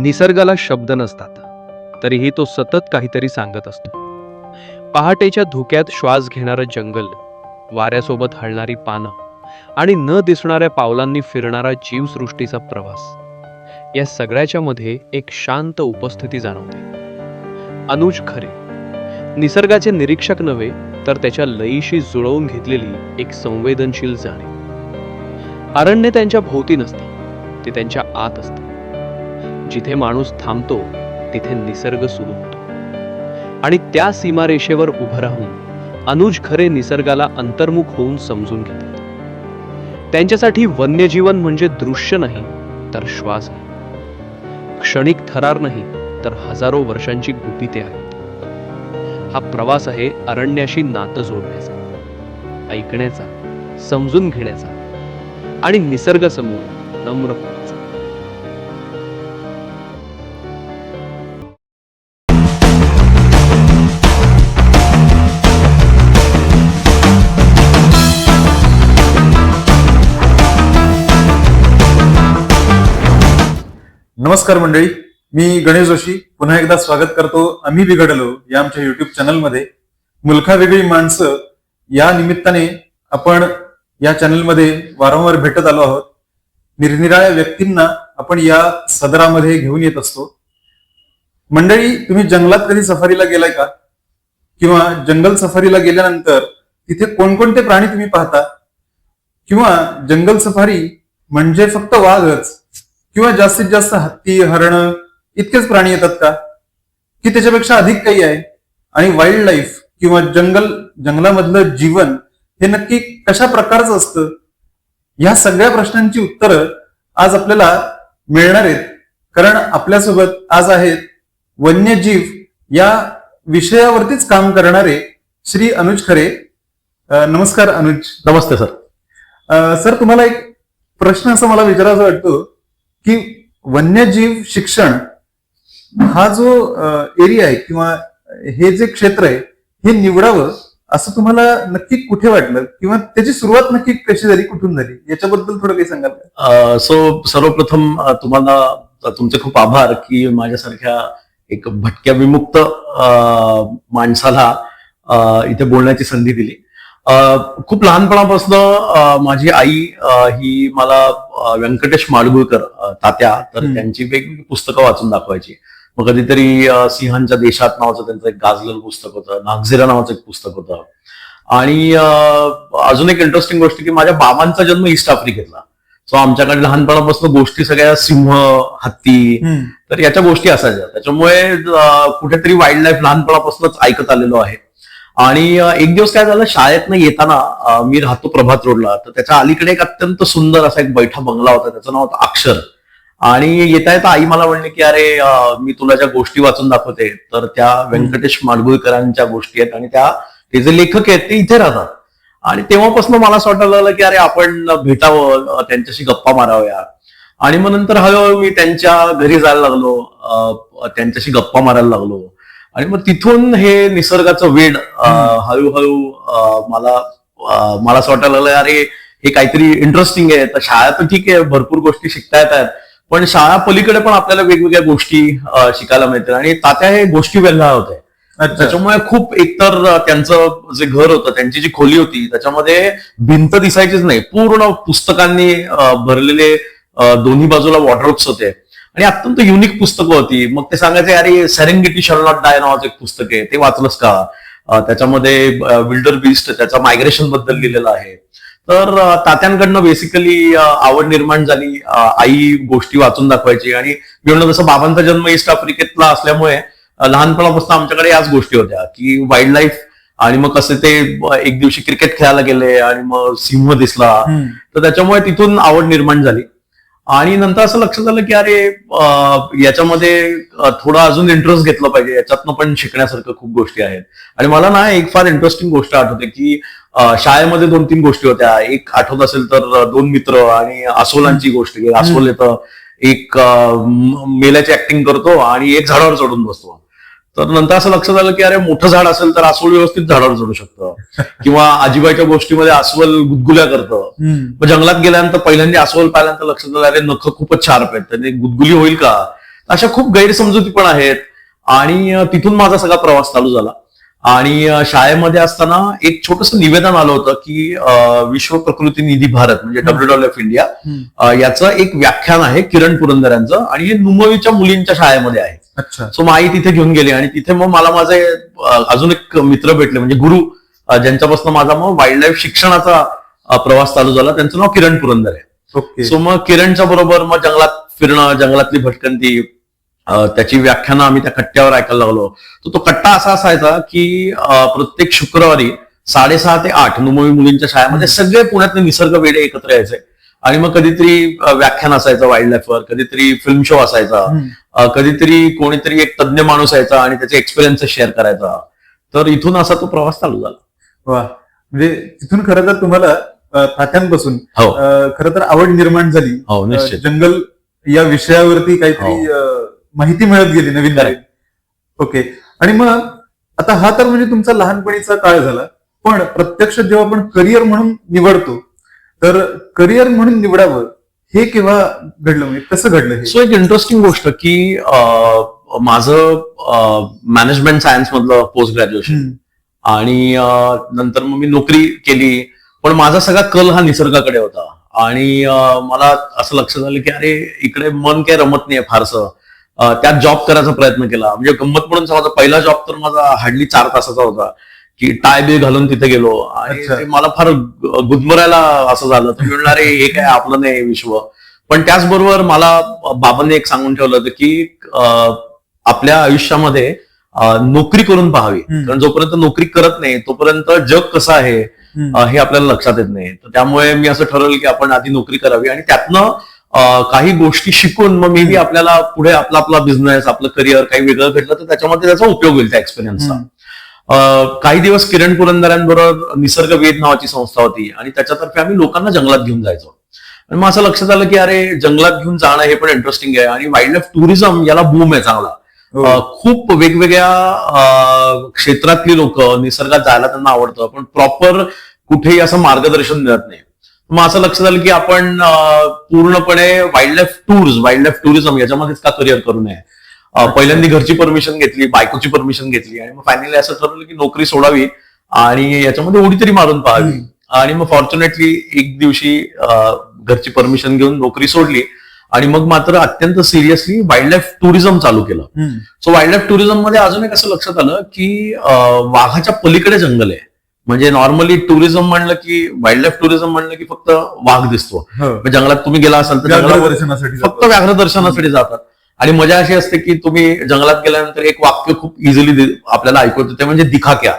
निसर्गाला शब्द नसतात, तरीही तो सतत काहीतरी सांगत असतो. पहाटेच्या धुक्यात श्वास घेणारं जंगल, वाऱ्यासोबत हलणारी पानं आणि न दिसणाऱ्या पावलांनी फिरणारा जीवसृष्टीचा प्रवास, या सगळ्याच्या मध्ये एक शांत उपस्थिती जाणवते. अनुज खरे निसर्गाचे निरीक्षक नव्हे, तर त्याच्या लयीशी जुळवून घेतलेली एक संवेदनशील जाणीव. अरण्य त्यांच्या भोवती नसते, ते त्यांच्या आत असते. जिथे माणूस थांबतो तिथे निसर्ग सुरू होतो. आणि त्या सीमारेषेवर उभं राहून अनुज खरे निसर्गाला अंतर्मुख होऊन समजून घेतात. त्यांच्यासाठी वन्यजीवन म्हणजे दृश्य नाही, तर श्वास आहे. क्षणिक थरार नाही, तर हजारो वर्षांची गुपिते आहेत. हा प्रवास आहे अरण्याशी नातं जोडण्याचा, ऐकण्याचा, समजून घेण्याचा आणि निसर्गासमोर नम्र होण्याचा. नमस्कार मंडळी, मी गणेश जोशी पुन्हा एकदा स्वागत करतो आम्ही बिघडलो या आमच्या युट्यूब चॅनलमध्ये. मुलखा वेगळी माणसं या निमित्ताने आपण या चॅनलमध्ये वारंवार भेटत आलो आहोत. निरनिराळ्या व्यक्तींना आपण या सदरामध्ये घेऊन येत असतो. मंडळी, तुम्ही जंगलात कधी सफारीला गेलाय का? किंवा जंगल सफारीला गेल्यानंतर तिथे कोणकोणते प्राणी तुम्ही पाहता? किंवा जंगल सफारी म्हणजे फक्त वाघच किंवा जास्तीत जास्त हत्ती, हरण इतकेच प्राणी येतात का, की त्याच्यापेक्षा अधिक काही आहे? आणि वाईल्ड लाईफ किंवा जंगलामधलं जीवन हे नक्की कशा प्रकारचं असतं? या सगळ्या प्रश्नांची उत्तरं आज आपल्याला मिळणार आहेत. कारण आपल्यासोबत आज आहेत वन्यजीव या विषयावरतीच काम करणारे श्री अनुज खरे. नमस्कार अनुज. नमस्ते सर. सर, तुम्हाला एक प्रश्न असा मला विचारायचा वाटतो की वन्यजीव शिक्षण हा जो एरिया आहे किंवा हे जे क्षेत्र आहे हे निवडावं असं तुम्हाला नक्की कुठे वाटलं, किंवा त्याची सुरुवात नक्की कशी झाली, कुठून झाली, याच्याबद्दल थोडं काही सांगाल का? सर्वप्रथम तुम्हाला तुमचे खूप आभार की माझ्यासारख्या एक भटक्या विमुक्त माणसाला इथे बोलण्याची संधी दिली. खूप लहानपणापासून माझी आई ही मला व्यंकटेश माडगुळकर तात्या तर त्यांची वेगवेगळी पुस्तकं वाचून दाखवायची. मग कधीतरी सिंहांच्या देशात नावाचं त्यांचं एक गाजलेलं पुस्तक होतं, नागझिरा नावाचं एक पुस्तक होतं. आणि अजून एक इंटरेस्टिंग गोष्ट की माझ्या बाबांचा जन्म ईस्ट आफ्रिकेतला. सो आमच्याकडे लहानपणापासून गोष्टी सगळ्या सिंह, हत्ती तर याच्या गोष्टी असायच्या. त्याच्यामुळे कुठेतरी वाईल्ड लाईफ लहानपणापासूनच ऐकत आलेलो आहे. आणि एक दिवस काय झालं, शाळेतनं येताना मी राहतो प्रभात रोडला, तर त्याच्या अलीकडे एक अत्यंत सुंदर असा एक बैठा बंगला होता, त्याचं नाव होतं अक्षर. आणि येता येता आई मला म्हणले की अरे मी तुला ज्या गोष्टी वाचून दाखवते तर त्या व्यंकटेश माडगुळकरांच्या गोष्टी आहेत आणि ते जे लेखक आहेत ते इथे राहतात. आणि तेव्हापासून मला असं वाटायला लागलं की अरे आपण भेटावं, त्यांच्याशी गप्पा माराव्या. आणि मग नंतर हळूहळू मी त्यांच्या घरी जायला लागलो, त्यांच्याशी गप्पा मारायला लागलो. आणि मग तिथून हे निसर्गाचं वेड हळूहळू मला असं वाटायला लागलं अरे हे काहीतरी इंटरेस्टिंग आहे. तर शाळा तर ठीक आहे, भरपूर गोष्टी शिकता येतात, पण शाळा पलीकडे पण आपल्याला वेगवेगळ्या गोष्टी शिकायला मिळतात. आणि तात्या हे गोष्टी वेगळ्या होते. त्याच्यामुळे खूप एकतर त्यांचं जे घर होतं, त्यांची जी खोली होती त्याच्यामध्ये भिंत दिसायचीच नाही, पूर्ण पुस्तकांनी भरलेले दोन्ही बाजूला वॉर्डरोब्स होते आणि अत्यंत युनिक पुस्तकं होती. मग ते सांगायचे अरे सेरेंगेटी शॅल नॉट डाय नावाचं एक पुस्तक आहे, ते वाचलंस का? त्याच्यामध्ये विल्डर बीस्ट त्याच्या मायग्रेशन बद्दल लिहिलेलं आहे. तर तात्यांकडनं बेसिकली आवड निर्माण झाली. आई गोष्टी वाचून दाखवायची. आणि मी म्हणलं जसं बाबांचा जन्म ईस्ट आफ्रिकेतला असल्यामुळे लहानपणापासून आमच्याकडे याच गोष्टी होत्या की वाईल्ड लाईफ. आणि मग कसे ते एक दिवशी क्रिकेट खेळायला गेले आणि मग सिंह दिसला, तर त्याच्यामुळे तिथून आवड निर्माण झाली. आणि नंतर असं लक्षात आलं की अरे याच्यामध्ये थोडं अजून इंटरेस्ट घेतलं पाहिजे, याच्यातनं पण शिकण्यासारखं खूप गोष्टी आहेत. आणि मला ना एक फार इंटरेस्टिंग गोष्ट आठवते की शाळेमध्ये 2-3 गोष्टी होत्या. एक आठवत असेल तर 2 मित्र आणि अस्वलांची गोष्ट. अस्वल येतं, एक मेल्याची ऍक्टिंग करतो आणि एक झाडावर चढून बसतो. तर नंतर असं लक्षात आलं की अरे मोठं झाड असेल तर अस्वल व्यवस्थित झाडावर चढू शकतं. किंवा आजीबाईच्या गोष्टीमध्ये अस्वल गुदगुल्या करतं. मग जंगलात गेल्यानंतर पहिल्यांदा अस्वल पाहिल्यानंतर लक्षात आलं अरे नख खूपच शार्प आहेत, त्याने गुदगुली होईल का? अशा खूप गैरसमजुती पण आहेत. आणि तिथून माझा सगळा प्रवास चालू झाला. आणि शाळेमध्ये असताना एक छोटंसं निवेदन आलं होतं की विश्व प्रकृती निधी भारत म्हणजे WWF इंडिया याचं एक व्याख्यान आहे किरण पुरंदर यांचं, आणि हे नुमवीच्या मुलींच्या शाळेमध्ये आहे. अच्छा. सो मग आई तिथे घेऊन गेली आणि तिथे मग मला माझे अजून एक मित्र भेटले म्हणजे गुरु, ज्यांच्यापासून माझा मग वाईल्ड लाईफ शिक्षणाचा प्रवास चालू झाला. त्यांचं नाव किरण पुरंदर आहे. ओके. सो मग किरणच्या बरोबर मग जंगलात फिरणं, जंगलातली भटकंती, त्याची व्याख्यानं आम्ही त्या कट्ट्यावर ऐकायला लागलो. तो कट्टा असा असायचा की प्रत्येक शुक्रवारी 6:30 ते 8 नुमवी मुलींच्या शाळेमध्ये सगळे पुण्यातले निसर्ग वेडे एकत्र यायचे. आणि मग कधीतरी व्याख्यान असायचं वाईल्ड लाईफवर, कधीतरी फिल्म शो असायचा, कधीतरी कोणीतरी एक तज्ञ माणूस यायचा आणि त्याचे एक्सपिरियन्सेस शेअर करायचा. तर इथून असा तो प्रवास चालू झाला. वा, म्हणजे तिथून खरं तर तुम्हाला तात्यांपासून हो. खरं तर आवड निर्माण झाली. हो, निश्चित. जंगल या विषयावरती काहीतरी माहिती मिळत गेली नवीन नवीन. ओके. आणि मग आता हा तर म्हणजे तुमचा लहानपणीचा काळ झाला, पण प्रत्यक्ष जेव्हा आपण करिअर म्हणून निवडतो, तर करिअर म्हणून निवडावं हे केव्हा घडलं, म्हणजे कसं घडलं हे? सो एक इंटरेस्टिंग गोष्ट की माझं मॅनेजमेंट सायन्स मधलं पोस्ट ग्रॅज्युएशन, आणि नंतर मग मी नोकरी केली. पण माझा सगळा कल हा निसर्गाकडे होता. आणि मला असं लक्षात आलं की अरे इकडे मन काही रमत नाहीये फारसं. त्यात जॉब करायचा प्रयत्न केला. म्हणजे गंमत म्हणून माझा पहिला जॉब तर माझा हार्डली 4 तासाचा होता, की टाय बी घालून तिथे गेलो. आणि ते मला फार गुदमरायला असं झालं. तर म्हणणार हे काय आपलं नाही विश्व. पण त्याचबरोबर मला बाबांनी एक सांगून ठेवलं होतं की आपल्या आयुष्यामध्ये नोकरी करून पाहावी. कारण जोपर्यंत नोकरी करत नाही तोपर्यंत जग कसं आहे हे आपल्याला लक्षात येत नाही. तर त्यामुळे मी असं ठरवलं की आपण आधी नोकरी करावी आणि त्यातनं काही गोष्टी शिकून मग मे बी आपल्याला पुढे आपला बिझनेस, आपलं करिअर काही वेगळं भेटलं तर त्याच्यामध्ये त्याचा उपयोग होईल त्या एक्सपिरियन्सचा. काही दिवस किरण पुरंदरांबरोबर निसर्ग वेध नावाची संस्था होती आणि त्याच्यातर्फे आम्ही लोकांना जंगलात घेऊन जायचो. आणि मग असं लक्षात आलं की अरे जंगलात घेऊन जाणं हे पण इंटरेस्टिंग आहे. आणि वाईल्ड लाईफ टुरिझम याला बूम आहे चांगला. खूप वेगवेगळ्या क्षेत्रातली लोक निसर्गात जायला त्यांना आवडतं, पण प्रॉपर कुठेही असं मार्गदर्शन मिळत नाही. मग असं लक्षात आलं की आपण पूर्णपणे वाईल्ड लाईफ टुरिझम याच्यामध्येच का करिअर करू नये. पहिल्यांदा घरची परमिशन घेतली, बायकोची परमिशन घेतली, आणि मग फायनली असं ठरवलं की नोकरी सोडावी आणि याच्यामध्ये उडी तरी मारून पाहावी. आणि मग फॉर्च्युनेटली एक दिवशी घरची परमिशन घेऊन नोकरी सोडली आणि मग मात्र अत्यंत सिरियसली वाईल्ड लाईफ टुरिझम चालू केलं. सो वाईल्ड लाईफ टुरिझम मध्ये अजून एक असं लक्षात आलं की वाघाच्या पलीकडे जंगल आहे. म्हणजे नॉर्मली टुरिझम म्हणलं की वाईल्ड लाईफ टुरिझम म्हणलं की फक्त वाघ दिसतो. जंगलात तुम्ही गेला असाल तर फक्त व्याघ्र दर्शनासाठी जातात. आणि मजा अशी असते की तुम्ही जंगलात गेल्यानंतर एक वाक्य खूप इझिली आपल्याला ऐकू येतं, ते म्हणजे दिखाक्या.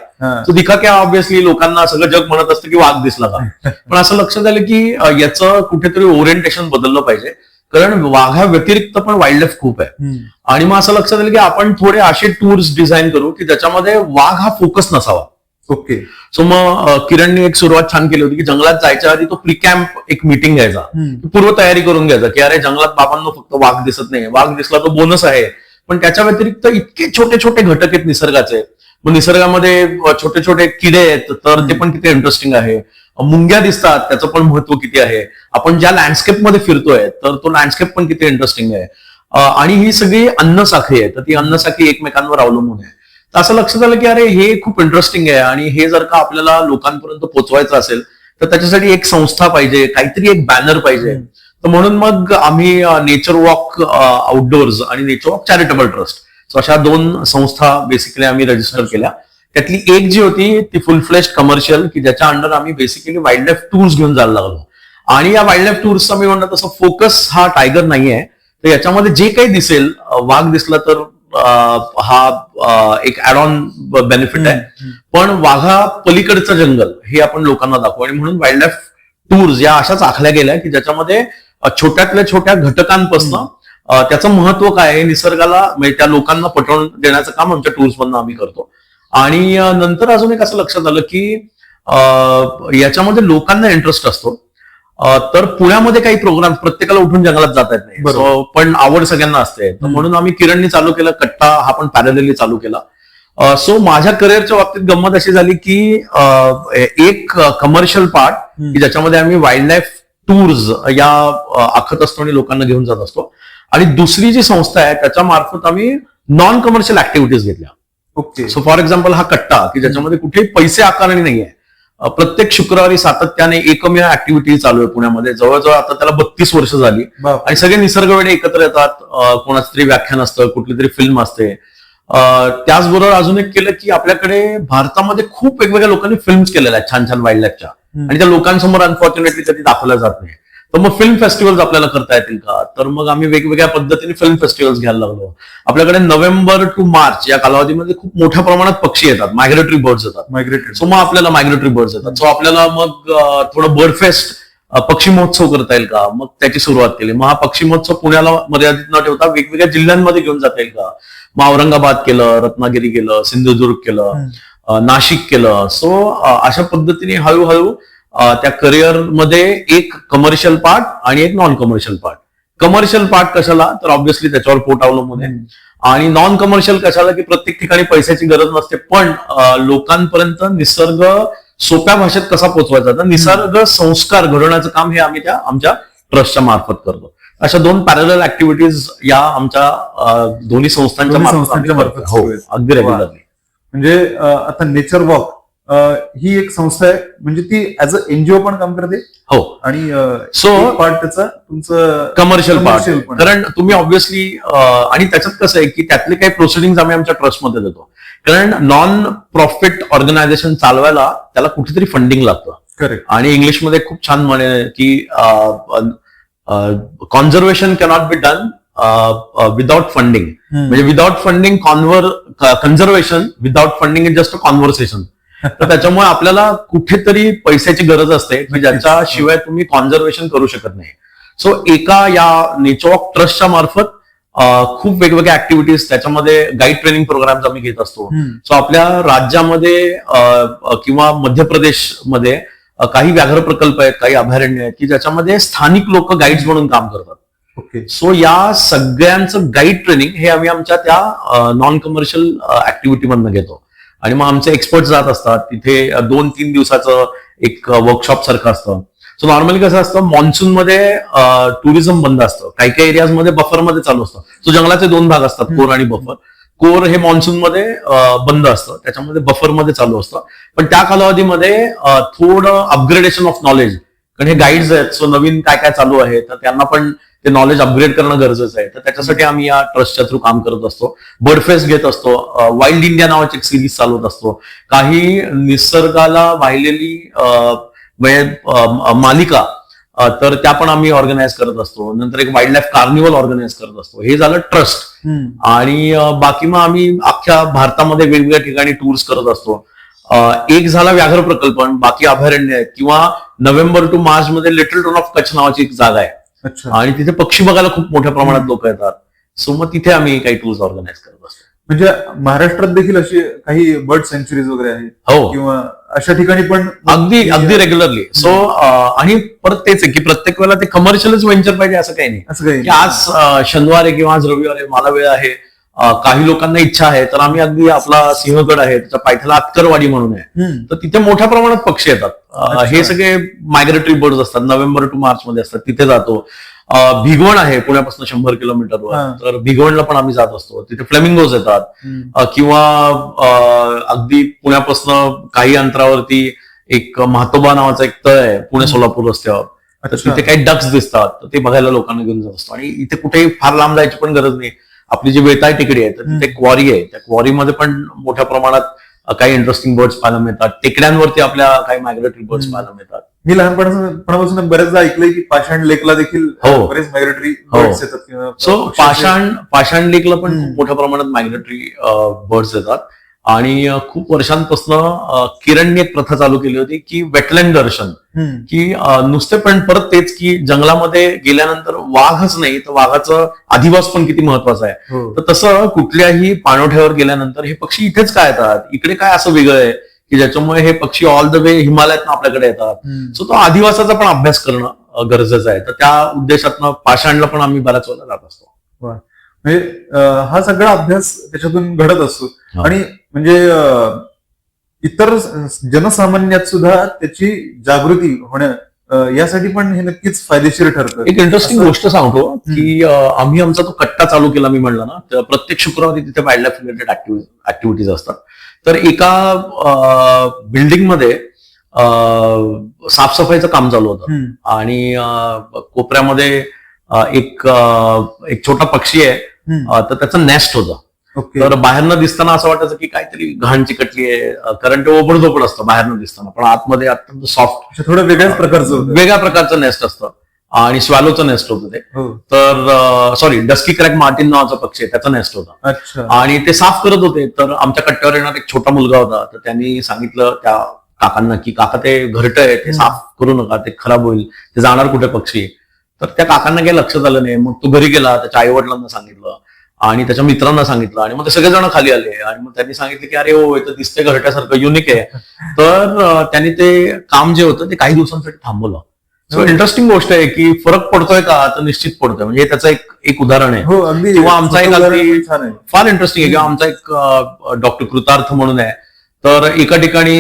तो दिखाक्या ऑब्व्हियसली लोकांना सगळं जग म्हणत असतं की वाघ दिसला का. पण असं लक्षात आलं की याचं कुठेतरी ओरिएंटेशन बदललं पाहिजे, कारण वाघा व्यतिरिक्त पण वाईल्ड लाईफ खूप आहे. आणि मग असं लक्षात आलं की आपण थोडे असे टूर्स डिझाईन करू की ज्याच्यामध्ये वाघ हा फोकस नसावा. ओके. सो मग किरणने एक सुरुवात छान केली होती की जंगलात जायच्या आधी तो प्री कॅम्प एक मीटिंग घ्यायचा, पूर्व तयारी करून घ्यायचा की अरे जंगलात बाबांना फक्त वाघ दिसत नाही, वाघ दिसला तो बोनस आहे, पण त्याच्या व्यतिरिक्त इतके छोटे छोटे घटक आहेत निसर्गाचे. मग निसर्गामध्ये छोटे छोटे किडे आहेत तर ते पण किती इंटरेस्टिंग आहे. मुंग्या दिसतात त्याचं पण महत्व किती आहे. आपण ज्या लँडस्केपमध्ये फिरतोय तर तो लँडस्केप पण किती इंटरेस्टिंग आहे. आणि ही सगळी अन्नसाखळी आहे, तर ती अन्नसाखळी एकमेकांवर अवलंबून आहे. तर असं लक्षात आलं की अरे हे खूप इंटरेस्टिंग आहे आणि हे जर का आपल्याला लोकांपर्यंत पोहोचवायचं असेल तर त्याच्यासाठी एक संस्था पाहिजे, काहीतरी एक बॅनर पाहिजे. तर म्हणून मग आम्ही नेचर वॉक आउटडोअर्स आणि nature walk charitable trust, so अशा 2 संस्था बेसिकली आम्ही रजिस्टर केल्या. त्यातली एक जी होती ती फुल फ्लेश्ड कमर्शियल, की ज्याच्या अंडर आम्ही बेसिकली वाईल्ड लाईफ टूर्स घेऊन जायला लागलो. आणि या वाईल्ड लाईफ टूर्सचा मी म्हणलं तसं फोकस हा टायगर नाहीये. तर याच्यामध्ये जे काही दिसेल, वाघ दिसला तर हा एक ऍड ऑन बेनिफिट आहे, पण वाघा पलीकडचं जंगल हे आपण लोकांना दाखवू. आणि म्हणून वाईल्ड लाईफ टूर्स या अशाच आखल्या गेल्या की ज्याच्यामध्ये छोट्यातल्या छोट्या घटकांपासून त्याचं महत्व काय आहे निसर्गाला, म्हणजे त्या लोकांना पटवून देण्याचं काम आमच्या टूर्स मधून आम्ही करतो. आणि नंतर अजून एक असं लक्षात आलं की याच्यामध्ये लोकांना इंटरेस्ट असतो. तर पुण्यामध्ये काही प्रोग्राम प्रत्येकाला उठून जंगलात जाता येत नाही, पण आवड सगळ्यांना असते. तर म्हणून आम्ही किरणनी चालू केलं, कट्टा हा पण पॅरलली चालू केला. सो माझ्या करिअरच्या बाबतीत गंमत अशी झाली की एक कमर्शियल पार्ट की ज्याच्यामध्ये आम्ही वाईल्ड लाईफ टूर्स या आखत असतो आणि लोकांना घेऊन जात असतो. आणि दुसरी जी संस्था आहे त्याच्या मार्फत आम्ही नॉन कमर्शियल ऍक्टिव्हिटीज घेतल्या. ओके. सो फॉर एक्झाम्पल हा कट्टा की ज्याच्यामध्ये कुठेही पैसे आकारणी नाहीये. प्रत्येक शुक्रवारी सातत्याने एकमेव ऍक्टिव्हिटी चालू आहे पुण्यामध्ये. जवळजवळ आता त्याला 32 वर्ष झाली आणि सगळे निसर्गवेडे एकत्र येतात. कोणाचं तरी व्याख्यान असतं, कुठली तरी फिल्म असते. त्याचबरोबर अजून एक केलं की आपल्याकडे भारतामध्ये खूप वेगवेगळ्या लोकांनी फिल्म्स केलेल्या आहेत छान छान वाईल्ड लाईफच्या, आणि त्या लोकांसमोर अनफॉर्च्युनेटली कधी दाखवल्या जात नाही. तर मग फिल्म फेस्टिवल्स आपल्याला करता येतील का? तर मग आम्ही वेगवेगळ्या पद्धतीने फिल्म फेस्टिवल्स घ्यायला लागलो. आपल्याकडे नोव्हेंबर टू मार्च या कालावधीमध्ये खूप मोठ्या प्रमाणात पक्षी येतात, मायग्रेटरी बर्ड्स येतात. मायग्रेटेड. सो मग आपल्याला मायग्रेटरी बर्ड्स येतात. सो आपल्याला मग थोडं बर्ड फेस्ट, पक्षी महोत्सव करता येईल का? मग त्याची सुरुवात केली. मग हा पक्षी महोत्सव पुण्याला मर्यादित न ठेवता वेगवेगळ्या जिल्ह्यांमध्ये घेऊन जाता येईल का? मग औरंगाबाद केलं, रत्नागिरी केलं, सिंधुदुर्ग केलं, नाशिक केलं. सो अशा पद्धतीने हळूहळू त्या करिअरमध्ये एक कमर्शियल पार्ट आणि एक non commercial part. Commercial part कशाला? तर ऑब्व्हियसली त्याच्यावर पोट अवलंबून आहे. आणि नॉन कमर्शियल कशाला? की प्रत्येक ठिकाणी पैशाची गरज नसते, पण लोकांपर्यंत निसर्ग सोप्या भाषेत कसा पोहोचवायचा, तर निसर्ग संस्कार घडवण्याचं काम हे आम्ही त्या आमच्या ट्रस्टच्या मार्फत करतो. अशा 2 पॅरलल ऍक्टिव्हिटीज या आमच्या दोन्ही संस्थांच्या मार्फत. हो, अगदी रेग्युलरली. म्हणजे आता नेचर वॉक ही एक संस्था आहे, म्हणजे ती ऍज अ एनजीओ पण काम करते. हो. आणि सो पार्ट त्याचा तुमचं कमर्शियल पार्ट, commercial पण. कारण तुम्ही ऑब्व्हियसली आणि त्याच्यात कसं आहे की त्यातले काही प्रोसिडिंग आम्ही आमच्या ट्रस्टमध्ये देतो. कारण नॉन प्रॉफिट ऑर्गनायझेशन चालवायला त्याला कुठेतरी फंडिंग लागतं. करेक्ट. आणि इंग्लिशमध्ये खूप छान म्हणे की conservation cannot be done without funding. म्हणजे without funding conservation without funding is just a conversation. तर त्याच्यामुळे आपल्याला कुठेतरी पैशाची गरज असते की ज्याच्याशिवाय तुम्ही कॉन्झर्वेशन करू शकत नाही. सो एका या नेचरवॉक ट्रस्टच्या मार्फत खूप वेगवेगळ्या ऍक्टिव्हिटीज, त्याच्यामध्ये गाईड ट्रेनिंग प्रोग्राम्स आम्ही घेत असतो. सो आपल्या राज्यामध्ये किंवा मध्य प्रदेशमध्ये काही व्याघ्र प्रकल्प आहेत, काही अभयारण्य आहेत की ज्याच्यामध्ये स्थानिक लोक गाईड्स म्हणून काम करतात. ओके. सो या सगळ्यांचं गाईड ट्रेनिंग हे आम्ही आमच्या त्या नॉन कमर्शियल ऍक्टिव्हिटी मधनं घेतो. आणि मग आमचे एक्सपर्ट जात असतात तिथे. 2-3 दिवसाचं एक वर्कशॉप सारखं असतं. सो नॉर्मली कसं असतं, मान्सूनमध्ये टुरिझम बंद असतं, काही काही एरियाजमध्ये बफरमध्ये चालू असतं. सो जंगलाचे 2 भाग असतात, कोर आणि बफर. कोर हे मान्सूनमध्ये बंद असतं, त्याच्यामध्ये बफरमध्ये चालू असतं. पण त्या कालावधीमध्ये थोडं अपग्रेडेशन ऑफ नॉलेज, कारण हे गाईड्स आहेत, सो नवीन काय काय चालू आहे तर त्यांना पण ते नॉलेज अपग्रेड करणं गरजेचं आहे. तर त्याच्यासाठी आम्ही या ट्रस्टच्या थ्रू काम करत असतो. बर्ड फेस्ट घेत असतो. वाईल्ड इंडिया नावाची एक सिरीज चालवत असतो. काही निसर्गाला वाहिलेली मालिका तर त्या पण आम्ही ऑर्गनाईज करत असतो. नंतर एक वाईल्ड लाईफ कार्निवल ऑर्गनाईज करत असतो. हे झालं ट्रस्ट. आणि बाकी मग आम्ही अख्ख्या भारतामध्ये वेगवेगळ्या ठिकाणी टूर्स करत असतो. एक झाला व्याघ्र प्रकल्प, बाकी अभयारण्य आहेत. किंवा नोव्हेंबर टू मार्च मध्ये लिटल टोन ऑफ कच्छ नावाची एक जागा आहे. अच्छा. आणि तिथे पक्षी बघायला खूप मोठ्या प्रमाणात लोक येतात. सो मग तिथे आम्ही काही टूर्स ऑर्गनाईज करत असतो. म्हणजे महाराष्ट्रात देखील अशी काही बर्ड सेंच्युरीज वगैरे आहेत. हो, किंवा अशा ठिकाणी पण अगदी रेग्युलरली. सो आणि परत तेच आहे की प्रत्येक वेळेला ते कमर्शियलच व्हेंचर पाहिजे असं काही नाही. असं काही की आज शनिवार आहे किंवा आज रविवार आहे, मला वेळ आहे, काही लोकांना इच्छा आहे, तर आम्ही अगदी आपला सिंहगड आहे त्याच्या पायथ्याला अत्करवाडी म्हणून आहे, तर तिथे मोठ्या प्रमाणात पक्षी येतात. हे सगळे मायग्रेटरी बर्ड्स असतात, नोव्हेंबर टू मार्च मध्ये असतात, तिथे जातो. भिगवण आहे पुण्यापासून 100 किलोमीटरवर, तर भिगवणला पण आम्ही जात असतो. तिथे फ्लेमिंगोज येतात. किंवा अगदी पुण्यापासून काही अंतरावरती एक म्हातोबा नावाचा एक तळ आहे पुणे सोलापूर रस्त्यावर, तर तिथे काही डक्स दिसतात, तर ते बघायला लोकांना घेऊन जात असतो. आणि इथे कुठेही फार लांब जायची पण गरज नाही. आपली जी वेताळ टेकडी आहे तर तिथे क्वारी आहे, त्या क्वारीमध्ये पण मोठ्या प्रमाणात काही इंटरेस्टिंग बर्ड्स पाहायला मिळतात. टेकड्यांवरती आपल्या काही मायग्रेटरी बर्ड्स पाहायला मिळतात. मी लहानपणापासून बऱ्याचदा ऐकलंय की पाषाण लेकला देखील बरेच मायग्रेटरी बर्ड्स येतात. सो पाषाण लेकला पण खूप मोठ्या प्रमाणात मायग्रेटरी बर्ड्स येतात. आणि खूप वर्षांपासून किरणने एक प्रथा चालू केली होती की वेटलँड दर्शन, की नुसते पण परत तेच की जंगलामध्ये गेल्यानंतर वाघच नाही तर वाघाचं अधिवास पण किती महत्वाचा आहे. तर तसं कुठल्याही पाणवठ्यावर गेल्यानंतर हे पक्षी इथेच काय येतात, इकडे काय असं वेगळं आहे की ज्याच्यामुळे हे पक्षी ऑल द वे हिमालयातनं आपल्याकडे येतात. सो तो आदिवासाचा पण अभ्यास करणं गरजेचं आहे. तर त्या उद्देशातनं पाषाणला पण आम्ही बऱ्याच वेळा जात असतो. म्हणजे हा सगळा अभ्यास त्याच्यातून घडत असतो. आणि म्हणजे इतर जनसामान्यात सुद्धा त्याची जागृती होणं यासाठी पण हे नक्कीच फायदेशीर ठरतं. एक इंटरेस्टिंग असं- गोष्ट सांगतो की आम्ही आमचा तो कट्टा चालू केला, मी म्हणलं ना, तर प्रत्येक शुक्रवारी तिथे वाईल्ड लाईफ रिलेटेड ऍक्टिव्हिटीज असतात. तर एका बिल्डिंगमध्ये साफसफाईचं काम चालू होतं हम्म, आणि कोपऱ्यामध्ये एक छोटा पक्षी आहे, हम्म. तर त्याचं नेस्ट होतं. ओके. तर बाहेरनं दिसताना असं वाटायचं की काहीतरी घाण चिकटली आहे, कारण ते ओबडधोबड असतं बाहेरनं दिसताना, पण आतमध्ये अत्यंत सॉफ्ट अच्छा, थोडं वेगळ्याच प्रकारचं होतं. वेगळ्या प्रकारचं नेस्ट असतं आणि स्वॅलोचं नेस्ट होतं ते. हो. तर सॉरी, डस्की क्रॅक मार्टिन नावाचा पक्षी आहे, त्याचा नेस्ट होता. अच्छा. आणि ते साफ करत होते. तर आमच्या कट्ट्यावर येणार एक छोटा मुलगा होता, तर त्यांनी सांगितलं त्या काकांना की काका ते घरटं आहे, ते साफ करू नका, ते खराब होईल, ते जाणार कुठे पक्षी. तर त्या काकांना काही लक्षात आलं नाही. मग तो घरी गेला, त्याच्या आई वडिलांना सांगितलं आणि त्याच्या मित्रांना सांगितलं आणि मग ते सगळेजण खाली आले आणि मग त्यांनी सांगितलं की अरे हो, इथं दिसतंय घरट्यासारखं, युनिक आहे. तर त्यांनी ते काम जे होतं ते काही दिवसांसाठी थांबवलं. सो इंटरेस्टिंग गोष्ट आहे की फरक पडतोय का, तर निश्चित पडतोय. म्हणजे त्याचं एक उदाहरण आहे. हो, अगदी. किंवा आमचा एक छोटं अगदी उदाहरण पण छान आहे. फार इंटरेस्टिंग आहे. किंवा आमचा एक डॉक्टर कृतार्थ म्हणून आहे. तर एका ठिकाणी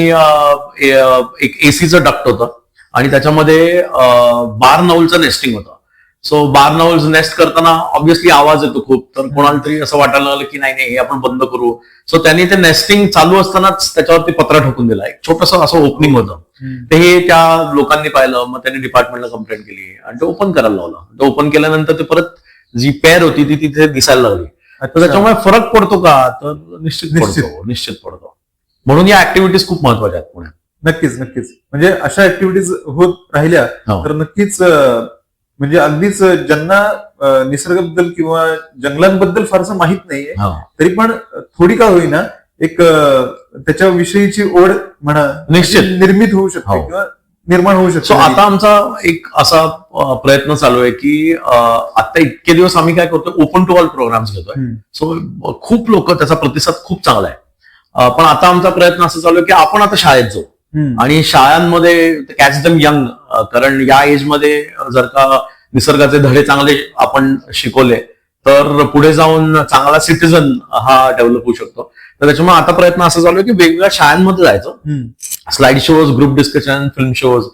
एक एसीचं डक्ट होतं आणि त्याच्यामध्ये बारनाऊलचं नेस्टिंग होतं. सो बारनाऊल्स नेस्ट करताना ऑब्व्हियसली आवाज येतो खूप. तर कोणाला तरी असं वाटायला लागलं की नाही हे आपण बंद करू. सो त्यांनी ते नेस्टिंग चालू असतानाच त्याच्यावरती पत्रा ठोकून दिला. एक छोटंसं असं ओपनिंग होतं. ते हे त्या लोकांनी पाहिलं, मग त्यांनी डिपार्टमेंटला कंप्लेंट केली आणि ते ओपन करायला लावलं. ते ओपन केल्यानंतर ते परत जी पेअर होती ती तिथे दिसायला लागली. तर अच्छा. त्याच्यामुळे फरक पडतो का, तर निश्चित निश्चित. पडतो, निश्चित पडतो. म्हणून या ऍक्टिव्हिटीज खूप महत्वाच्या आहेत पुण्यात. नक्कीच नक्कीच. म्हणजे अशा ऍक्टिव्हिटीज होत राहिल्या हो. तर नक्कीच म्हणजे अगदीच ज्यांना निसर्गाबद्दल किंवा जंगलांबद्दल फारसं माहित नाहीये, हो. तरी पण थोडी का होईना एक त्याच्याविषयीची ओढ म्हणा निश्चित. ती निर्मित होऊ शकते हो. किंवा निर्माण होऊ सो शकते. आता आमचा एक असा प्रयत्न चालू आहे की आता इतके दिवस आम्ही काय करतोय, ओपन टू ऑल प्रोग्राम्स घेतोय. हम्म. सो खूप लोक, त्याचा प्रतिसाद खूप चांगला आहे. पण आता आमचा प्रयत्न असा चालू आहे की आपण आता शाळेत जाऊ हम्म. आणि शाळांमध्ये कॅच दम यंग, कारण या एजमध्ये जर का निसर्गाचे धडे चांगले आपण शिकवले तर पुढे जाऊन चांगला सिटीजन हा डेव्हलप होऊ शकतो. तर त्याच्यामुळे आता प्रयत्न असा चालू आहे की वेगवेगळ्या शाळांमध्ये जायचं, हम्म. Slide shows, group discussion, film shows.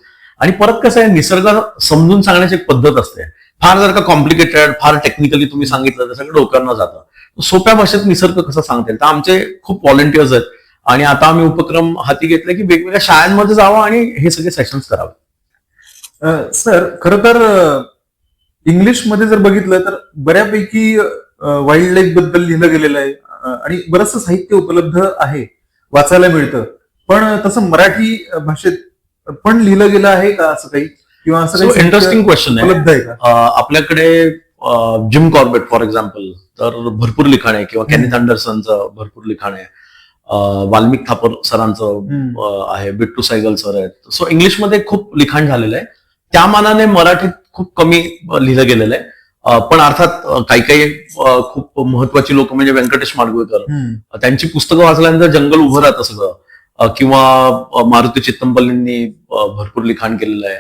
आणि परत कसं आहे, निसर्ग समजून सांगण्याची एक पद्धत असते. फार जर का कॉम्प्लिकेटेड, फार टेक्निकली तुम्ही सांगितलं तर सगळं डोक्यावर जातं. सोप्या भाषेत निसर्ग कसं सांगता येईल. तर आमचे खूप व्हॉलंटियर्स आहेत आणि आता आम्ही उपक्रम हाती घेतले की वेगवेगळ्या शाळांमध्ये जावं आणि हे सगळे सेशन्स करावे. सर, खरं तर इंग्लिशमध्ये जर बघितलं तर बऱ्यापैकी वाईल्ड लाईफ बद्दल लिहिलं गेलेलं आहे आणि बरंचसं साहित्य उपलब्ध आहे, वाचायला मिळतं. पण तसं मराठी भाषेत पण लिहिलं गेलं आहे का असं काही, किंवा असं काही इंटरेस्टिंग क्वेश्चन आहे. उपलब्ध आहे का? आपल्याकडे जिम कॉर्बेट फॉर एक्झाम्पल, तर भरपूर लिखाण आहे. किंवा केनिथ अँडरसनचं भरपूर लिखाण आहे. वाल्मिक थापर सरांचं आहे. बिट्टू सायगल सर आहेत. सो इंग्लिशमध्ये खूप लिखाण झालेलं आहे. त्या मानाने मराठीत खूप कमी लिहिलं गेलेलं आहे. पण अर्थात काही काही खूप महत्वाची लोक म्हणजे व्यंकटेश माडगुळकर, त्यांची पुस्तकं वाचल्यानंतर जंगल उभं राहतं सगळं. किंवा मारुती चित्तमपल्लींनी भरपूर लिखाण केलेलं आहे.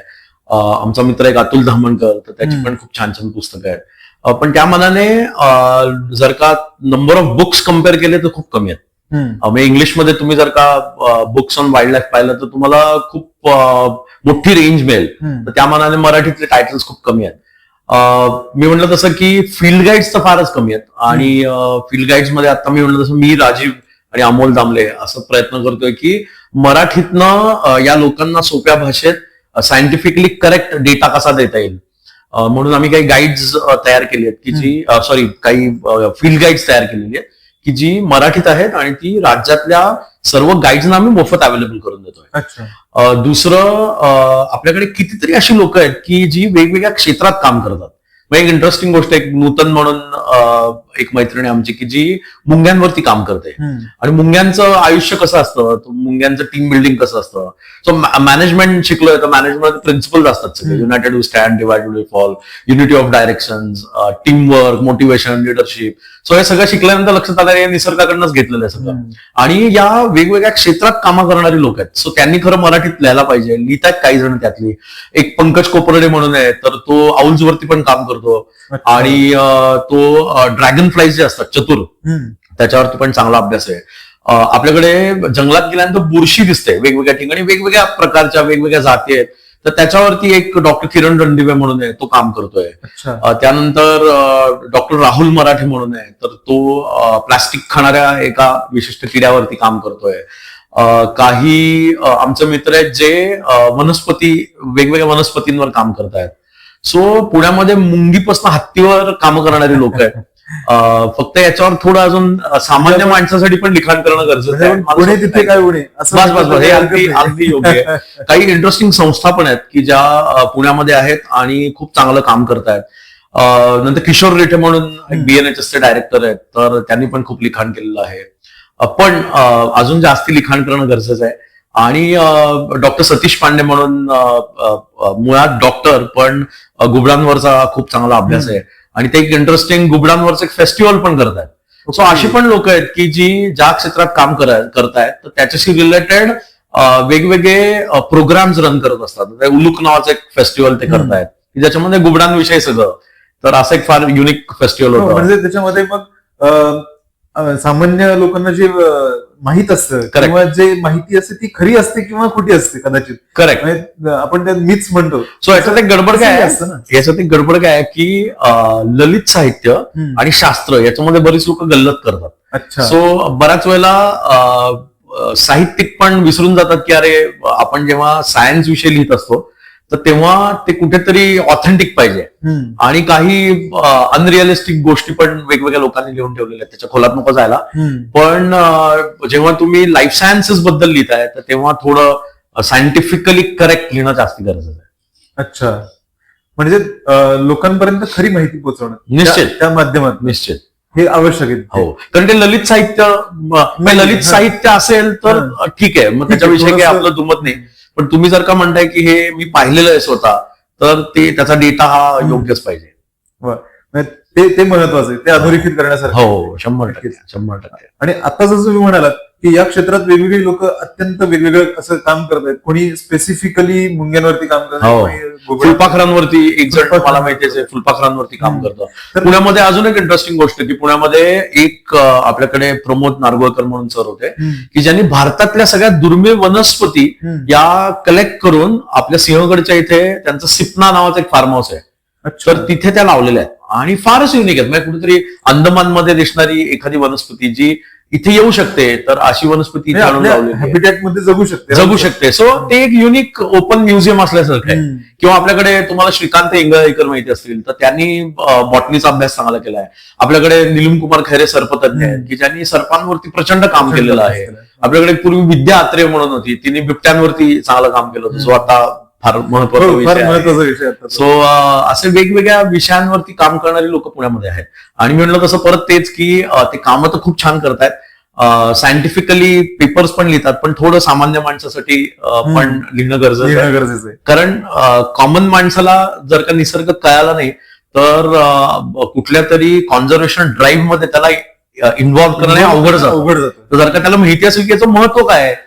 आमचा मित्र एक अतुल धामणकर, तर त्याची पण खूप छान छान पुस्तकं आहेत. पण त्या मानाने जर का नंबर ऑफ बुक्स कम्पेअर केले तर खूप कमी आहेत. म्हणजे इंग्लिशमध्ये तुम्ही जर का बुक्स ऑन वाईल्ड लाईफ पाहिलं तर तुम्हाला खूप मोठी रेंज मिळेल. तर त्या मानाने मराठीतले टायटल्स खूप कमी आहेत. मी म्हटलं तसं की फील्ड गाईड्स तर फारच कमी आहेत. आणि फील्ड गाईड्स मध्ये आता मी म्हटलं तसं मी, राजीव आणि अमोल दामले असं प्रयत्न करतोय की मराठीतनं या लोकांना सोप्या भाषेत सायंटिफिकली करेक्ट डेटा कसा देता येईल म्हणून आम्ही काही गाईड्स तयार केली आहेत की जी काही फील्ड गाईड्स तयार केलेली आहेत की जी मराठीत आहेत आणि ती राज्यातल्या सर्व गाईड्सना आम्ही मोफत अवेलेबल करून देतोय. अच्छा. दुसरं, आपल्याकडे कितीतरी अशी लोक आहेत की जी वेगवेगळ्या क्षेत्रात काम करतात. मग एक इंटरेस्टिंग गोष्ट, एक नूतन म्हणून एक मैत्रिणी आमची की जी मुंग्यांवरती काम करते. आणि मुंग्यांचं आयुष्य कसं असतं, मुंग्यांचं टीम बिल्डिंग कसं असतं. सो मॅनेजमेंट शिकलोय तर मॅनेजमेंट प्रिन्सिपल्स असतात सगळे. United we stand, divided we fall, unity of directions, team work, motivation, leadership. So हे सगळं शिकल्यानंतर लक्षात आलं हे निसर्गाकडनंच घेतलेलं आहे सगळं. आणि या वेगवेगळ्या क्षेत्रात कामं करणारी लोक आहेत. सो त्यांनी खरं मराठीत लिहायला पाहिजे. लिहितात काही जण त्यातली. एक पंकज कोपरडे म्हणून आहे, तर तो आउल्स वरती पण काम करतो. आणि तो ड्रॅगन फ्लाईज जे असतात चतुर, त्याच्यावरती पण चांगला अभ्यास आहे. आपल्याकडे जंगलात गेल्यानंतर बुरशी दिसते वेगवेगळ्या ठिकाणी, वेगवेगळ्या प्रकारच्या वेगवेगळ्या जाती आहेत. तर त्याच्यावरती एक डॉक्टर किरण रणदिवे म्हणून आहे, तो काम करतोय. अच्छा. त्यानंतर डॉक्टर राहुल मराठे म्हणून आहे, तर तो प्लास्टिक खाणाऱ्या एका विशिष्ट किड्यावरती काम करतोय. काही आमचे मित्र आहेत जे वनस्पती, वेगवेगळ्या वनस्पतींवर काम करतायत. सो पुण्यामध्ये मुंगीपासून हत्तीवर काम करणारे लोक आहेत. फक्त याच्यावर थोडं अजून सामान्य माणसासाठी पण लिखाण करणं गरजेचं आहे. पुणे तिथे काय उणे बस बस बस, हे अगदी योग्य आहे. काही इंटरेस्टिंग संस्था पण आहेत की ज्या पुण्यामध्ये आहेत आणि खूप चांगलं काम करतायत. नंतर किशोर रेठे म्हणून BNHS डायरेक्टर आहेत, तर त्यांनी पण खूप लिखाण केलेलं आहे. पण अजून जास्ती लिखाण करणं गरजेचं आहे. आणि डॉक्टर सतीश पांडे म्हणून मुळात डॉक्टर, पण गुबडांवरचा खूप चांगला अभ्यास आहे आणि ते एक इंटरेस्टिंग गुबडांवरचं एक फेस्टिवल पण करतायत. सो अशी पण लोक आहेत की जी ज्या क्षेत्रात काम करतायत तर त्याच्याशी रिलेटेड वेगवेगळे प्रोग्राम्स रन करत असतात. उलूक नावाचं एक फेस्टिवल ते करतायत की ज्याच्यामध्ये गुबडांविषयी सगळं. तर असं एक फार युनिक फेस्टिवल होतं. म्हणजे त्याच्यामध्ये मग सामान्य लोकांना जे माहित असतं किंवा जे माहिती असते ती खरी असते किंवा खोटी असते कदाचित. करेक्ट. आपण त्यात मिथ्स म्हणतो. सो याच्यात एक गडबड काय असतं ना, याच्यात एक गडबड काय आहे की ललित साहित्य आणि शास्त्र याच्यामध्ये बरीच लोक गल्लत करतात. अच्छा. सो बऱ्याच वेळेला साहित्यिक पण विसरून जातात की अरे आपण जेव्हा सायन्स विषयी लिहित असतो तर तेव्हा ते कुठेतरी ऑथेंटिक पाहिजे. आणि काही अनरिअलिस्टिक गोष्टी पण वेगवेगळ्या लोकांनी लिहून ठेवलेल्या आहेत, त्याच्या खोलात नको जायला. पण जेव्हा तुम्ही लाईफ सायन्सेस बद्दल लिहिताय तर तेव्हा थोडं सायंटिफिकली करेक्ट लिहिणं जास्त गरजेचं आहे. अच्छा. म्हणजे लोकांपर्यंत खरी माहिती पोहोचवणं निश्चित, त्या माध्यमात निश्चित हे आवश्यक आहे. हो, कारण ते ललित साहित्य असेल तर ठीक आहे, मग त्याच्याविषयी काही आपलं दुमत नाही. पण तुम्ही जर का म्हणताय की हे मी पाहिलेलं आहे स्वतः, तर ते त्याचा डेटा हा योग्यच पाहिजे. ते महत्वाचं आहे, ते अधोरेखित करण्यासाठी. हो, 100%. आणि आता जसं तुम्ही म्हणालात की या क्षेत्रात वेगवेगळी लोक अत्यंत वेगवेगळं असं काम करत आहेत. कोणी स्पेसिफिकली मुंग्यांवरती काम करतात, फुलपाखरांवरती. एक जण मला माहितीये फुलपाखरांवरती काम करतो. पुण्यामध्ये अजून एक इंटरेस्टिंग गोष्ट की पुण्यामध्ये एक आपल्याकडे प्रमोद नारगोळकर म्हणून सर होते की ज्यांनी भारतातल्या सगळ्यात दुर्मिळ वनस्पती या कलेक्ट करून आपल्या सिंहगडच्या इथे त्यांचं सिपना नावाचं एक फार्म हाऊस आहे, तर तिथे त्या लावलेल्या आहेत आणि फारच युनिक आहेत. म्हणजे कुठेतरी अंदमानमध्ये दिसणारी एखादी वनस्पती जी इथे येऊ शकते, तर अशी वनस्पती हॅबिटॅट मध्ये जगू शकते. सो ते एक युनिक ओपन म्युझियम असल्यासारखं आहे. किंवा आपल्याकडे तुम्हाला श्रीकांत इंगळकर माहिती असतील तर त्यांनी बॉटनीचा अभ्यास चांगला केलाय. आपल्याकडे निलम कुमार खैरे सर्पतज्ञ आहेत की ज्यांनी सर्पांवरती प्रचंड काम केलेलं आहे. आपल्याकडे पूर्वी विद्या आत्रे म्हणून होती, तिने बिबट्यांवरती चांगलं काम केलं होतं, जो आता फार महत्वाचा विषय. सो असे वेगवेगळ्या विषयांवरती काम करणारी लोक पुण्यामध्ये आहेत. आणि मी म्हणलं तसं परत तेच की ते कामं तर खूप छान करतायत, सायंटिफिकली पेपर्स पण लिहितात, पण थोडं सामान्य माणसासाठी पण लिहिणं गरजेचं आहे. कारण कॉमन माणसाला जर का निसर्ग कळाला नाही तर कुठल्या तरी कॉन्झर्वेशन ड्राईव्ह मध्ये त्याला इन्व्हॉल्व्ह करणं अवघड जातं. जर का त्याला माहिती असेल की याचं महत्व काय आहे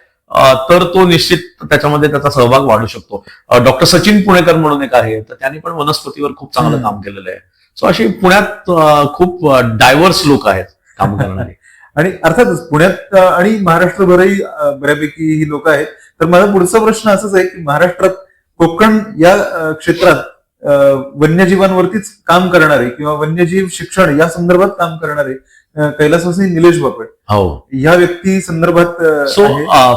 तर तो निश्चित त्याच्यामध्ये त्याचा सहभाग वाढू शकतो. डॉक्टर सचिन पुणेकर म्हणून एक आहे, तर त्यांनी पण वनस्पतीवर खूप चांगलं काम केलेलं आहे. सो अशी पुण्यात खूप डायव्हर्स लोक आहेत काम करणारे. आणि अर्थातच पुण्यात आणि महाराष्ट्रभरही बऱ्यापैकी ही लोक आहेत. तर माझा पुढचा प्रश्न असाच आहे की महाराष्ट्रात कोकण या क्षेत्रात वन्यजीवांवरतीच काम करणारे किंवा वन्यजीव शिक्षण या संदर्भात काम करणारे कैलासवासी निलेश बापट, हो, या व्यक्ती संदर्भात. सो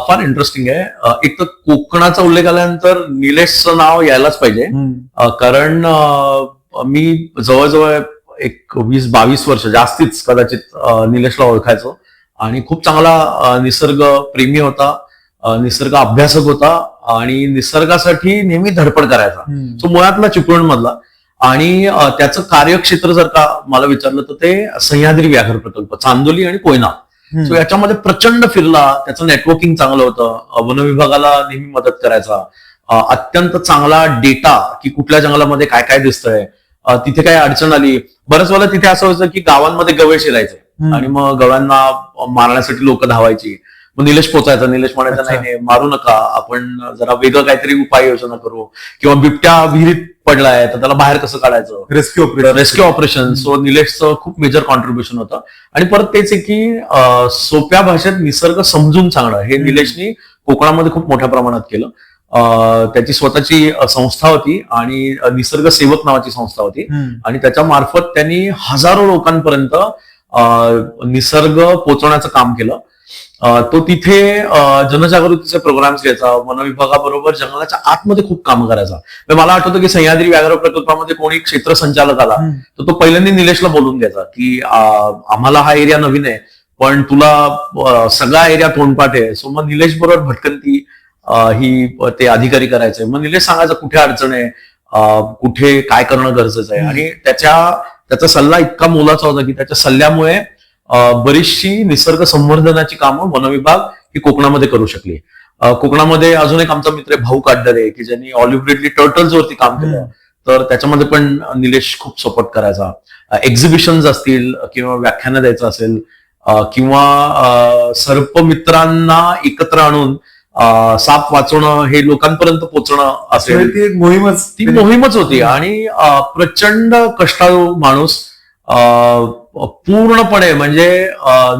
फार इंटरेस्टिंग आहे. एक तर कोकणाचा उल्लेख आल्यानंतर निलेशचं नाव यायलाच पाहिजे. कारण मी जवळजवळ एक 20-22 वर्ष जास्तीच कदाचित निलेशला ओळखायचो आणि खूप चांगला निसर्ग प्रेमी होता, निसर्ग अभ्यासक होता आणि निसर्गासाठी नेहमी धडपड करायचा. सो मुळातला चिपळूण मधला. आणि त्याचं कार्यक्षेत्र जर का मला विचारलं तर ते सह्याद्री व्याघ्र प्रकल्प, चांदोली आणि कोयना. सो याच्यामध्ये प्रचंड फिरला, त्याचं नेटवर्किंग चांगलं होतं, वन विभागाला नेहमी मदत करायचा, अत्यंत चांगला डेटा की कुठल्या जंगलामध्ये काय काय दिसतंय, तिथे काय अडचण आली. बऱ्याच वेळेला तिथे असं व्हायचं की गावांमध्ये गवे शिरायचे आणि मग गव्यांना मारण्यासाठी लोक धावायची. मग निलेश पोचायचा, निलेश म्हणायचा नाही मारू नका, आपण जरा वेगळं काहीतरी उपाययोजना करू. किंवा बिबट्या विहिरीत पडलाय तर त्याला बाहेर कसं काढायचं, रेस्क्यू ऑपरेशन. सो निलेशचं खूप मेजर कॉन्ट्रीब्युशन होतं. आणि परत तेच आहे की सोप्या भाषेत निसर्ग समजून सांगणं हे निलेशनी कोकणामध्ये खूप मोठ्या प्रमाणात केलं. त्याची स्वतःची संस्था होती आणि निसर्ग सेवक नावाची संस्था होती आणि त्याच्या मार्फत त्यांनी हजारो लोकांपर्यंत निसर्ग पोहोचवण्याचं काम केलं. तो तिथे जनजागृतीचे प्रोग्राम्स घ्यायचा, वन विभागाबरोबर जंगलाच्या आतमध्ये खूप काम करायचा. मला आठवतं की सह्याद्री व्याघ्र प्रकल्पामध्ये कोणी क्षेत्र संचालक आला तर तो पहिल्यांदा निलेशला बोलून घ्यायचा की आम्हाला हा एरिया नवीन आहे पण तुला सगळा एरिया तोंडपाठ आहे. सो मग निलेश बरोबर भटकंती ही ते अधिकारी करायचे. मग निलेश सांगायचं कुठे अडचण आहे, कुठे काय करणं गरजेचं आहे. आणि त्याचा सल्ला इतका मोलाचा होता की त्याच्या सल्ल्यामुळे बरीचशी निसर्ग संवर्धनाची कामं वनविभाग ही कोकणामध्ये करू शकली. कोकणामध्ये अजून एक आमचा मित्र भाऊ काड्डरे की ज्यांनी ऑलिव्ह रिडली टर्टल्स वरती काम केलं, तर त्याच्यामध्ये पण निलेश खूप सपोर्ट करायचा. एक्झिबिशन्स असतील किंवा व्याख्यानं द्यायचं असेल किंवा सर्पमित्रांना एकत्र आणून साप वाचवणं हे लोकांपर्यंत पोहोचणं असेल, ती मोहीमच होती. आणि प्रचंड कष्टाळू माणूस, पूर्णपणे म्हणजे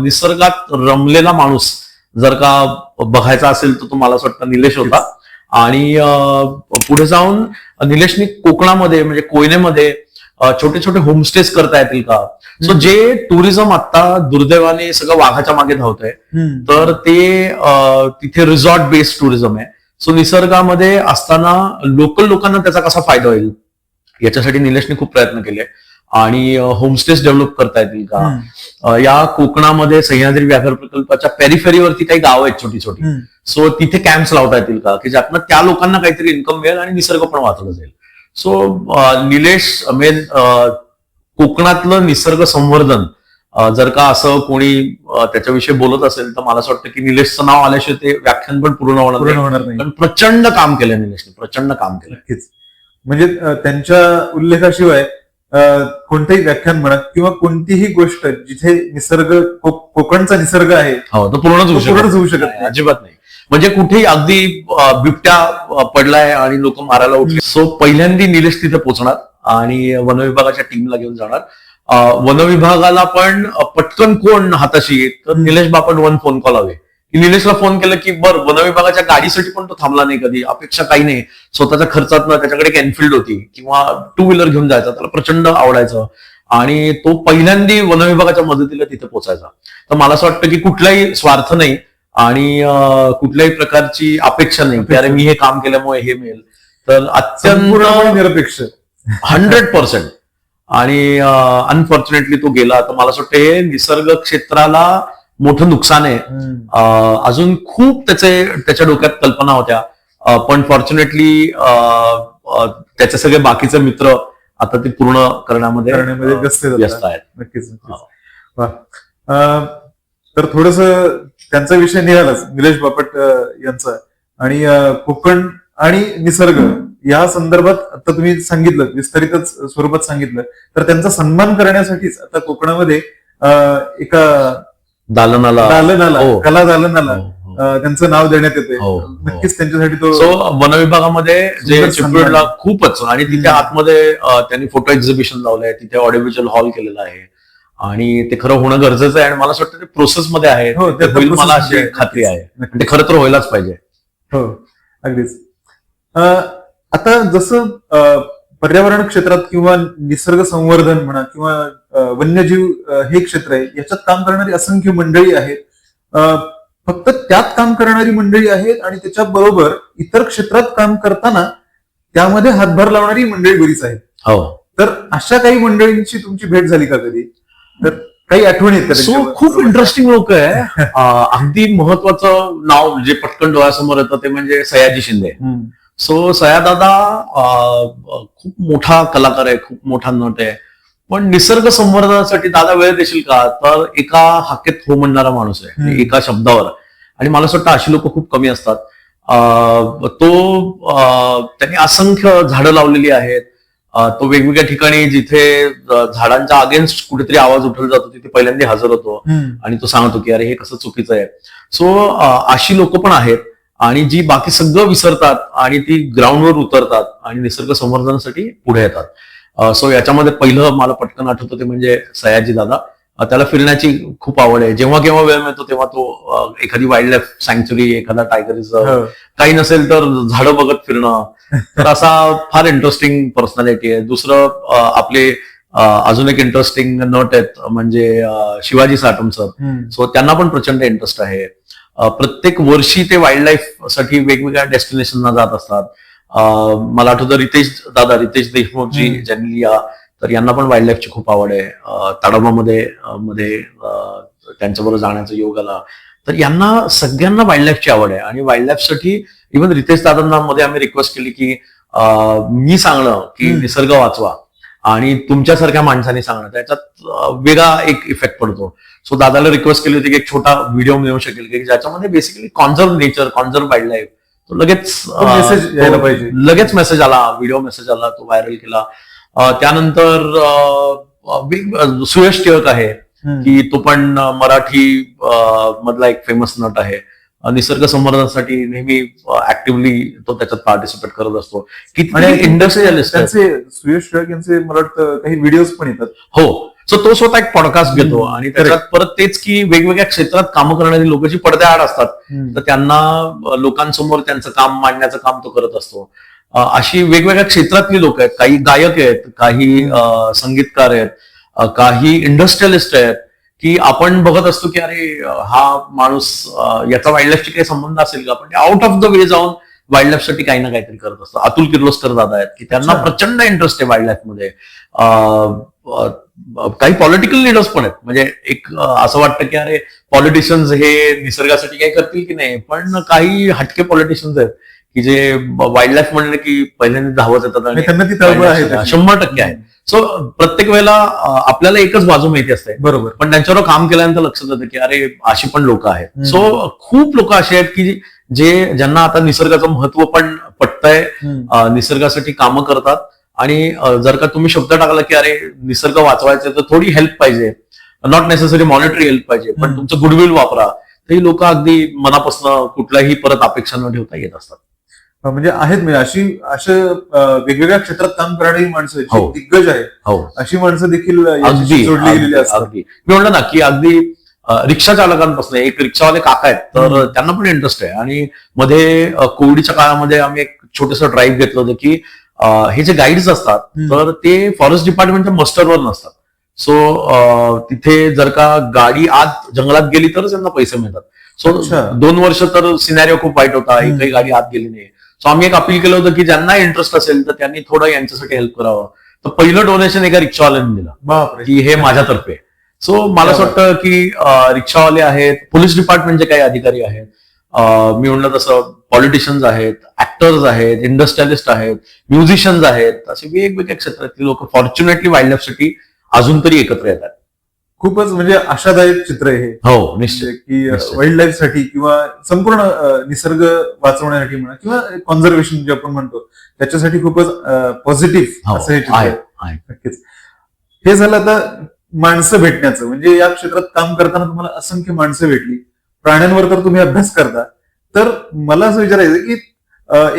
निसर्गात रमलेला माणूस जर का बघायचा असेल तर तो मला असं वाटतं निलेश होता. आणि पुढे जाऊन निलेशनी कोकणामध्ये म्हणजे कोयनेमध्ये छोटे छोटे होमस्टेज करता येतील का. सो जे टुरिझम आता दुर्दैवाने सगळं वाघाच्या मागे धावतंय, तर ते तिथे रिसॉर्ट बेस्ड टुरिझम आहे. सो निसर्गामध्ये असताना लोकल लोकांना त्याचा कसा फायदा होईल याच्यासाठी निलेशने खूप प्रयत्न केले. आणि होमस्टेज डेव्हलप करता येतील का. या कोकणामध्ये सह्याद्री व्याघ्र प्रकल्पाच्या पेरिफेरीवरती काही गावं आहेत छोटी छोटी, सो तिथे कॅम्प्स लावता येतील का की ज्यातनं त्या लोकांना काहीतरी इन्कम मिळेल आणि निसर्ग पण वाचला जाईल. सो निलेश कोकणातलं निसर्ग संवर्धन जर का असं कोणी त्याच्याविषयी बोलत असेल तर मला असं वाटतं की निलेशचं नाव आल्याशिवाय ते व्याख्यान पण पूर्ण होणार नाही. पण प्रचंड काम केलं निलेशने, प्रचंड काम केलं. नक्कीच. म्हणजे त्यांच्या उल्लेखाशिवाय कोणतंही व्याख्यान म्हणा किंवा कोणतीही गोष्ट जिथे निसर्ग कोकणचा निसर्ग आहे तो पूर्णच होऊ शकत नाही, अजिबात नाही. म्हणजे कुठेही अगदी बिबट्या पडलाय आणि लोक मारायला उठले, सो पहिल्यांदा निलेश तिथे पोहोचणार आणि वनविभागाच्या टीमला घेऊन जाणार. वनविभागाला पण पटकन कोण हाताशी येत तर Nilesh Bapat one phone call हवे की निलेशला फोन केलं की बरं वनविभागाच्या गाडीसाठी पण तो थांबला नाही कधी, अपेक्षा काही नाही, स्वतःच्या खर्चातनं त्याच्याकडे एक एनफिल्ड होती किंवा टू व्हीलर घेऊन जायचा, त्याला प्रचंड आवडायचं आणि तो पहिल्यांदा वनविभागाच्या मदतीला तिथे पोहोचायचा. तर मला असं वाटतं की कुठलाही स्वार्थ नाही आणि कुठल्याही प्रकारची अपेक्षा नाही की अरे मी हे काम केल्यामुळे हे मिळेल, तर अत्यंत निरपेक्ष 100%. आणि अनफॉर्च्युनेटली तो गेला. तर मला असं वाटतं हे निसर्ग क्षेत्राला मोठं नुकसान आहे. अजून खूप त्याच्या डोक्यात कल्पना होत्या, पण फॉर्च्युनेटली त्याचे सगळे बाकीचे मित्र आता ते पूर्ण करण्यामध्ये व्यस्त आहेत. नक्कीच. तर थोडस त्यांचा विषय निघालाच निलेश बापट यांचा. आणि कोकण आणि निसर्ग या संदर्भात आता तुम्ही सांगितलं, विस्तारितच स्वरूपात सांगितलं, तर त्यांचा सन्मान करण्यासाठीच आता कोकणामध्ये एका दालनाला कला दालनाला त्यांचं नाव देण्यात येते. नक्कीच त्यांच्यासाठी तो वनविभागामध्ये जे चिपळूणला खूपच, आणि तिथे आतमध्ये त्यांनी फोटो एक्झिबिशन लावलंय, तिथे ऑडिओव्हिज्युअल हॉल केलेला आहे आणि ते खरं होणं गरजेचं आहे. आणि मला असं वाटतं ते प्रोसेसमध्ये आहे, मला अशी खात्री आहे, ते खरं तर व्हायलाच पाहिजे. हो, अगदीच. आता जसं पर्यावरण क्षेत्रात किंवा निसर्ग संवर्धन म्हणा किंवा वन्यजीव हे क्षेत्र आहे, याच्यात काम करणारी असंख्य मंडळी आहेत. फक्त त्यात काम करणारी मंडळी आहेत आणि त्याच्याबरोबर इतर क्षेत्रात काम करताना त्यामध्ये हातभार लावणारी मंडळी बरीच आहेत. तर अशा काही मंडळींची तुमची भेट झाली का कधी? तर काही आठवणी आहेत का? खूप इंटरेस्टिंग लोक आहे. अगदी महत्वाचं नाव जे पटकन डोळ्यासमोर येतं ते म्हणजे सयाजी शिंदे. सो सयादादा खूप मोठा कलाकार आहे, खूप मोठा नट आहे, पण निसर्ग संवर्धनासाठी दादा वेळ देशील का, तर एका हाकेत हो म्हणणारा माणूस आहे, एका शब्दावर. आणि मला असं वाटतं अशी लोक खूप कमी असतात. त्यांनी असंख्य झाडं लावलेली आहेत. तो वेगवेगळ्या ठिकाणी जिथे झाडांच्या अगेन्स्ट कुठेतरी आवाज उठवला जातो तिथे पहिल्यांदा हजर होतो आणि तो सांगतो की अरे हे कसं चुकीचं आहे. सो अशी लोक पण आहेत आणि जी बाकी सगळं विसरतात आणि ती ग्राउंडवर उतरतात आणि निसर्ग संवर्धनासाठी पुढे येतात. सो याच्यामध्ये पहिलं मला पटकन आठवतं ते म्हणजे सयाजी दादा. त्याला फिरण्याची खूप आवड आहे. जेव्हा केव्हा वेळ मिळतो तेव्हा तो एखादी वाईल्ड लाईफ सँक्च्युरी, एखादा टायगर रिझर्व, काही नसेल तर झाडं बघत फिरणं. तर असा फार इंटरेस्टिंग पर्सनॅलिटी आहे. दुसरं आपले अजून एक इंटरेस्टिंग नट आहेत म्हणजे शिवाजी साटम सर. सो त्यांना पण प्रचंड इंटरेस्ट आहे. प्रत्येक वर्षी ते वाईल्ड लाईफ साठी वेगवेगळ्या डेस्टिनेशनला जात असतात. मला आठवतं रितेश देशमुखजी ज्यांनी लिहा, तर यांना पण वाईल्ड लाईफची खूप आवड आहे. ताडोबामध्ये त्यांच्याबरोबर जाण्याचा योग आला. तर यांना सगळ्यांना वाईल्ड लाईफची आवड आहे आणि वाईल्ड लाईफसाठी इव्हन रितेश दादांना मध्ये आम्ही रिक्वेस्ट केली की मी सांगणं की निसर्ग वाचवा आणि तुमच्यासारख्या माणसाने सांगणं, त्याच्यात वेगळा एक इफेक्ट पडतो. सो दादाला रिक्वेस्ट केली होती की एक छोटा व्हिडिओ मिळू शकेल की ज्याच्यामध्ये basically conserve nature, conserve wild life, तो लगेच मेसेज आला, व्हिडिओ मेसेज आला, तो व्हायरल केला. त्यानंतर सुयश टिळक आहे की तो पण मराठी मधला एक फेमस नट आहे. निसर्ग संवर्धनासाठी नेहमी ऍक्टिव्हली तो त्याच्यात पार्टिसिपेट करत असतो. किती इंडस्ट्रियलिस्ट सुयश टिळक यांचे मला वाटतं काही व्हिडिओज पण येतात. हो. सो तो स्वतः एक पॉडकास्ट घेतो आणि त्याच्यात परत तेच की वेगवेगळ्या क्षेत्रात कामं करणारी लोक जी पडद्याआड असतात तर त्यांना लोकांसमोर त्यांचं काम मांडण्याचं काम तो करत असतो. अशी वेगवेगळ्या क्षेत्रातली लोक आहेत. काही गायक आहेत, काही संगीतकार आहेत, काही इंडस्ट्रियलिस्ट आहेत की आपण बघत असतो की अरे हा माणूस याचा वाईल्ड लाईफशी काही संबंध असेल का, पण आउट ऑफ द वे जाऊन वाईल्ड लाईफ साठी काही ना काहीतरी करत असतो. अतुल किर्लोस्कर दादा आहेत की त्यांना प्रचंड इंटरेस्ट आहे वाईल्ड लाईफ मध्ये. काही पॉलिटिकल लीडर्स पण आहेत. म्हणजे एक असं वाटतं की अरे पॉलिटिशियन्स हे निसर्गासाठी काही करतील की नाही, पण काही हटके पॉलिटिशियन्स आहेत की जे वाईल्ड लाईफ म्हणले की पहिल्यांदा धावत येतात आणि त्यांना ती तळमळ आहे, 100% आहे. सो प्रत्येक वेळेला आपल्याला एकच बाजू माहिती असते, बरोबर, पण त्यांच्यावर काम केल्यानंतर लक्षात येतं की अरे अशी पण लोक आहेत. सो खूप लोक असे आहेत की ज्यांना आता निसर्गाचं महत्व पण पटतंय, निसर्गासाठी कामं करतात. आणि जर का तुम्ही शब्द टाकला की अरे निसर्ग वाचवायचा तर थोडी हेल्प पाहिजे, नॉट नेसेसरी मॉनिटरी हेल्प पाहिजे, पण तुमचं गुडविल वापरा, तर ही लोक अगदी मनापासून कुठल्याही परत अपेक्षा न ठेवता येत असतात. म्हणजे आहेत म्हणजे अशा वेगवेगळ्या क्षेत्रात काम करणारी माणसं दिग्गज आहेत, अशी माणसं देखील अगदी जोडली गेलेली असतात. मी म्हणलं ना की अगदी रिक्षा चालकांपासून एक रिक्षावाले काका आहेत तर त्यांना पण इंटरेस्ट आहे. आणि मध्ये कोविडच्या काळामध्ये आम्ही एक छोटंसं ड्राईव्ह घेतलं होतं की हे जे गाईड्स असतात तर ते फॉरेस्ट डिपार्टमेंटच्या मस्टरवर नसतात. सो तिथे जर का गाडी आत जंगलात गेली तरच त्यांना पैसे मिळतात. सो 2 वर्ष तर सिनॅरिओ खूप वाईट होता, एकही गाडी आत गेली नाही. सो आम्ही एक अपील केलं होतं की ज्यांना इंटरेस्ट असेल तर त्यांनी थोडं यांच्यासाठी हेल्प करावं. तर पहिलं डोनेशन एका रिक्षावाल्याने दिलं की हे माझ्यातर्फे. सो मला असं वाटतं की रिक्षावाले आहेत, पोलीस डिपार्टमेंटचे काही अधिकारी आहेत, मी म्हणलं तसं पॉलिटिशियन्स आहेत, ऍक्टर्स आहेत, इंडस्ट्रियलिस्ट आहेत, म्युझिशियन्स आहेत, असे वेगवेगळ्या क्षेत्रातली लोक फॉर्च्युनेटली वाईल्ड लाईफसाठी अजून तरी एकत्र येतात. खूपच म्हणजे आशादायक चित्र आहे हे. हो, निश्चित की वाईल्ड लाईफ साठी किंवा संपूर्ण निसर्ग वाचवण्यासाठी म्हणा किंवा कॉन्झर्वेशन जे आपण म्हणतो त्याच्यासाठी खूपच पॉझिटिव्ह असं हे चित्र आहे. नक्कीच. हे झालं आता माणसं भेटण्याचं, म्हणजे या क्षेत्रात काम करताना तुम्हाला असंख्य माणसं भेटली, प्राण्यांवर तर तुम्ही अभ्यास करता. तर मला असं विचारायचं की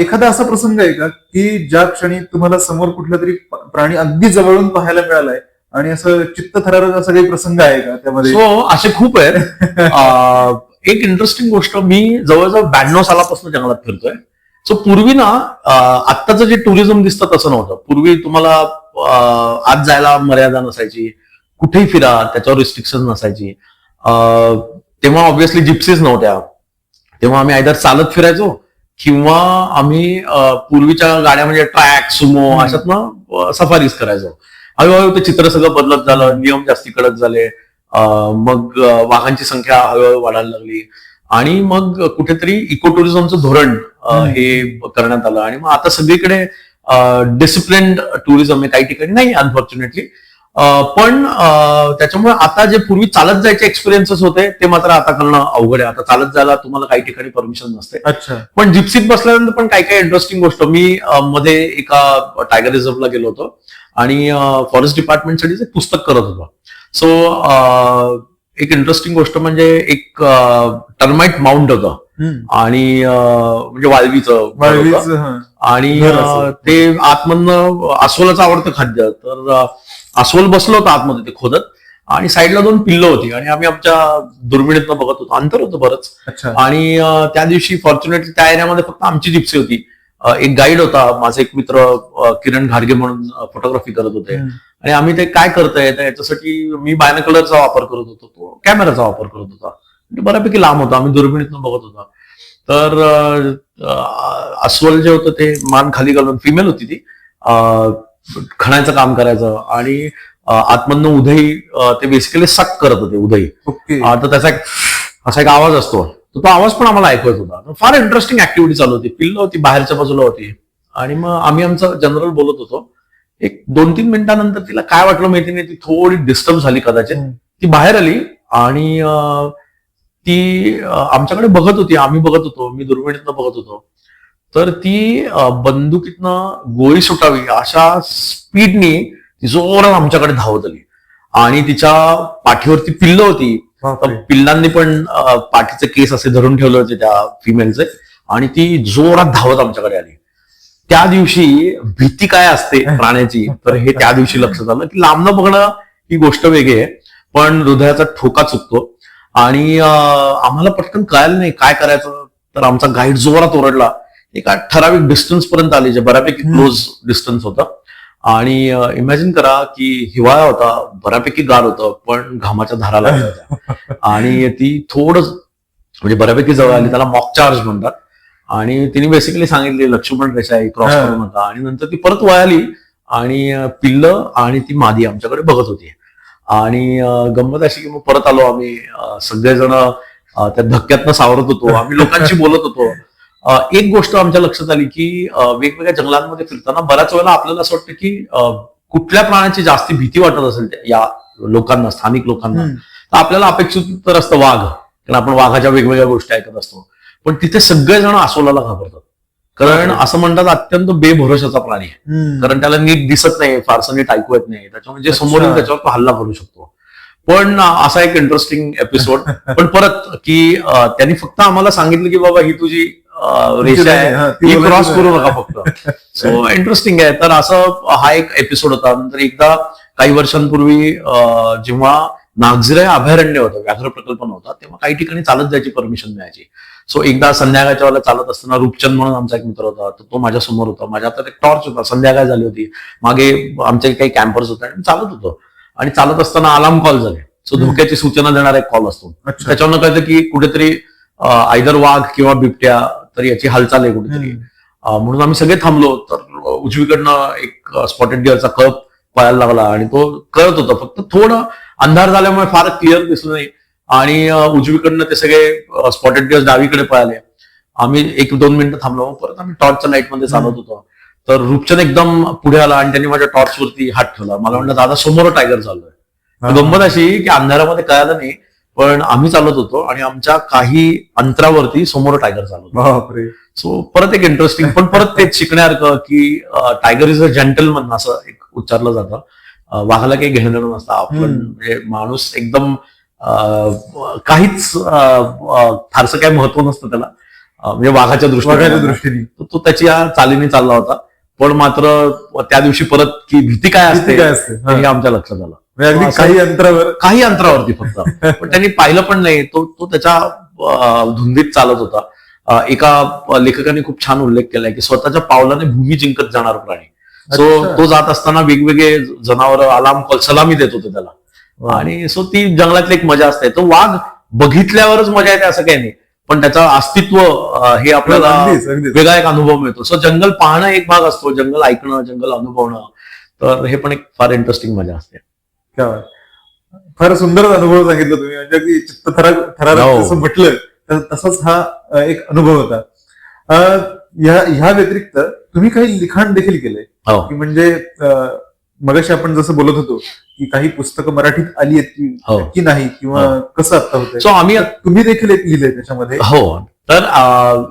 एखादा असा प्रसंग आहे का की ज्या क्षणी तुम्हाला समोर कुठला तरी प्राणी अगदी जवळून पाहायला मिळालाय आणि असं चित्त थरारक असा काही प्रसंग आहे का त्यामध्ये? असे खूप आहेत. एक इंटरेस्टिंग गोष्ट, मी जवळजवळ 92 सालापासून जंगलात फिरतोय. सो पूर्वी ना आत्ताचं जे टुरिझम दिसतं तसं नव्हतं. पूर्वी तुम्हाला आत जायला मर्यादा नसायची, कुठेही फिरा त्याच्यावर रिस्ट्रिक्शन नसायची. तेव्हा ऑब्व्हियसली जिप्सीज नव्हत्या, तेव्हा आम्ही आयदर चालत फिरायचो किंवा आम्ही पूर्वीच्या गाड्या म्हणजे ट्रॅक, सुमो अशातनं सफारीज करायचो. हळूहळू ते चित्र सगळं बदलत झालं, नियम जास्ती कडक झाले, मग वाहनांची संख्या हळूहळू वाढायला लागली आणि मग कुठेतरी इको टुरिझमचं धोरण हे करण्यात आलं. आणि मग आता सगळीकडे डिसिप्लिन्ड टुरिझम आहे, काही ठिकाणी नाही अनफॉर्च्युनेटली. पण त्याच्यामुळे आता जे पूर्वी चालत जायचे एक्सपिरियन्सेस होते ते मात्र आता करणं अवघड आहे. आता चालत जायला तुम्हाला काही ठिकाणी परमिशन नसते. अच्छा. पण जिप्सीत बसल्यानंतर पण काही काही इंटरेस्टिंग गोष्ट, मी मध्ये एका टायगर रिझर्वला गेलो होतो आणि फॉरेस्ट डिपार्टमेंटसाठी एक पुस्तक करत होतो. सो एक इंटरेस्टिंग गोष्ट म्हणजे एक टर्माइट माउंट होतं आणि म्हणजे वाळवीचं, आणि ते आतमधनं अस्वलाचं आवडतं खाद्य. तर अस्वल बसलं होतं आतमध्ये ते खोदत आणि साईडला 2 पिल्लं होती आणि आम्ही आमच्या दुर्बिणीतनं बघत होतो. अंतर होतं बरंच. अच्छा. आणि त्या दिवशी फॉर्च्युनेटली त्या एरियामध्ये फक्त आमची जिप्सी होती. एक गाईड होता, माझा एक मित्र किरण घाडगे म्हणून फोटोग्राफी करत होते. आणि आम्ही ते काय करताय तर याच्यासाठी मी बायनोक्युलरचा वापर करत होतो, तो कॅमेराचा वापर करत होता. म्हणजे बऱ्यापैकी लांब होता, आम्ही दुर्बिणीतनं बघत होता. तर अस्वल जे होतं ते मान खाली घालून, फिमेल होती ती, खणायचं काम करायचं आणि आतमधनं उदई ते बेसिकली सक करत होते उदई. ओके. तर त्याचा असा एक आवाज असतो, तो आवाज पण आम्हाला ऐकू येत होता. फार इंटरेस्टिंग ऍक्टिव्हिटी चालू होती. पिल्लं होती, बाहेरच्या बाजूला होती आणि मग आम्ही आमचं जनरल बोलत होतो. एक 2-3 मिनिटानंतर तिला काय वाटलं माहिती नाही, ती थोडी डिस्टर्ब झाली कदाचित. ती बाहेर आली आणि ती आमच्याकडे बघत होती, आम्ही बघत होतो, मी दुर्बिणीतनं बघत होतो. तर ती बंदुकीतनं गोळी सुटावी अशा स्पीडनी ती जोरात आमच्याकडे धावत आली आणि तिच्या पाठीवरती पिल्लं होती. पिल्लांनी पण पाठीचे केस असे धरून ठेवले होते त्या फिमेलचे आणि ती जोरात धावत आमच्याकडे आली. त्या दिवशी भीती काय असते प्राण्याची, तर हे त्या दिवशी लक्षात आलं की लांबनं बघणं ही गोष्ट वेगळी आहे, पण हृदयाचा ठोका चुकतो. आणि आम्हाला पटकन कळालं नाही काय करायचं. तर आमचा गाईड जोरात ओरडला. एका ठराविक डिस्टन्स पर्यंत आली, जे बऱ्यापैकी क्लोज डिस्टन्स होतं. आणि इमॅजिन करा की हिवाळा होता, बऱ्यापैकी गार होतं, पण घामाच्या धारा लागल्या होत्या. आणि ती थोडं म्हणजे बऱ्यापैकी जवळ आली, त्याला मॉक चार्ज म्हणतात. आणि तिने बेसिकली सांगितले लक्ष्मण रेषा क्रॉस करू नका. आणि नंतर ती परत वळाली आणि पिल्लं आणि ती मादी आमच्याकडे बघत होती. आणि गंमत अशी की मग परत आलो आम्ही, सगळेजण त्या धक्क्यातनं सावरत होतो, आम्ही लोकांशी बोलत होतो. एक गोष्ट आमच्या लक्षात आली की वेगवेगळ्या जंगलांमध्ये फिरताना बऱ्याच वेळेला आपल्याला असं वाटतं की कुठल्या प्राण्याची जास्ती भीती वाटत असेल या लोकांना, स्थानिक लोकांना, तर आपल्याला अपेक्षित तर असतं वाघ, कारण आपण वाघाच्या वेगवेगळ्या गोष्टी ऐकत असतो. पण तिथे सगळेजण अस्वलाला घाबरतात, कारण असं म्हणतात अत्यंत बेभरोशाचा प्राणी आहे, कारण त्याला नीट दिसत नाही, फारसं नीट ऐकू येत नाही, त्याच्यामुळे जे समोर येईल त्याच्यावर तो हल्ला करू शकतो. पण असा एक इंटरेस्टिंग एपिसोड. पण परत की त्यांनी फक्त आम्हाला सांगितलं की बाबा ही तुझी रेषा आहे, ती क्रॉस करू नका फक्त. सो इंटरेस्टिंग आहे. तर असं हा एक एपिसोड होता. नंतर एकदा काही वर्षांपूर्वी जेव्हा नागझिरा अभयारण्य होतं, व्याघ्र प्रकल्प नव्हता, तेव्हा काही ठिकाणी चालत जायची परमिशन मिळायची. सो एकदा संध्याकाळच्या वेळेला चालत असताना रूपचंद म्हणून आमचा एक मित्र होता, तर तो माझ्या समोर होता. माझ्या हातात एक टॉर्च होता, संध्याकाळ झाली होती, मागे आमचे काही कॅम्पर्स होते आणि चालत होतो. आणि चालत असताना अलार्म कॉल झाले. सो धोक्याची सूचना देणारा एक कॉल असतो. त्याच्यावरनं कळतं की कुठेतरी आयदर वाघ किंवा बिबट्या, तर याची हालचाल आहे कुठेतरी. म्हणून आम्ही सगळे थांबलो. तर उजवीकडनं एक स्पॉटेड डिअरचा कळप पळायला लागला आणि तो कळत होता, फक्त थोडं अंधार झाल्यामुळे फार क्लिअर दिसलं नाही. आणि उजवीकडनं ते सगळे स्पॉटेड डिअर्स डावीकडे पळाले. आम्ही 1-2 मिनिटं थांबलो, परत आम्ही टॉर्चच्या लाईटमध्ये चालत होतो. तर रूपचंद एकदम पुढे आला आणि त्यांनी माझ्या टॉर्चवरती हात ठेवला. मला म्हणलं दादा समोर टायगर चाललोय. गंमत अशी की अंधारामध्ये कळालं नाही, पण आम्ही चालत होतो आणि आमच्या काही अंतरावरती समोर टायगर चालत होता. सो परत एक इंटरेस्टिंग, पण परत तेच शिकण्यासारखं की टायगर इज अ जेंटलमन असं एक उच्चारलं जातं. वाघाला काही घेणं देणं नसतं. आपण म्हणजे माणूस एकदम काहीच फारसं काही महत्व नसतं त्याला, म्हणजे वाघाच्या दृष्टीने तो त्याच्या चालीने चालला होता. पण मात्र त्या दिवशी परत की भीती काय असते हे आमच्या लक्षात आलं. काही अंतरावरती फक्त, पण त्यांनी पाहिलं पण नाही. तो त्याच्या धुंदीत चालत होता. एका लेखकाने खूप छान उल्लेख केलाय की स्वतःच्या पावलाने भूमी जिंकत जाणार प्राणी. सो तो जात असताना वेगवेगळे जनावर अलार्म कॉल सलामी देत होते त्याला. आणि सो ती जंगलातली एक मजा असते. तो वाघ बघितल्यावरच मजा येते असं काही नाही, पण त्याचं अस्तित्व हे आपल्याला वेगळा एक अनुभव मिळतो. सो जंगल पाहणं एक भाग असतो, जंगल ऐकणं, जंगल अनुभवणं, तर हे पण एक फार इंटरेस्टिंग मजा असते. फार सुंदर अनुभव सांगितला तुम्ही, म्हणजे अगदी चित्त थरारक जसं म्हटलं तर तसाच हा एक अनुभव होता. ह्या व्यतिरिक्त तुम्ही काही लिखाण देखील केलंय, की म्हणजे मगाशी आपण जसं बोलत होतो की काही पुस्तकं मराठीत आली आहेत की नाही, किंवा कसं आता होतंय. सो आम्ही तुम्ही देखील एक लिहिलंय त्याच्यामध्ये. हो, तर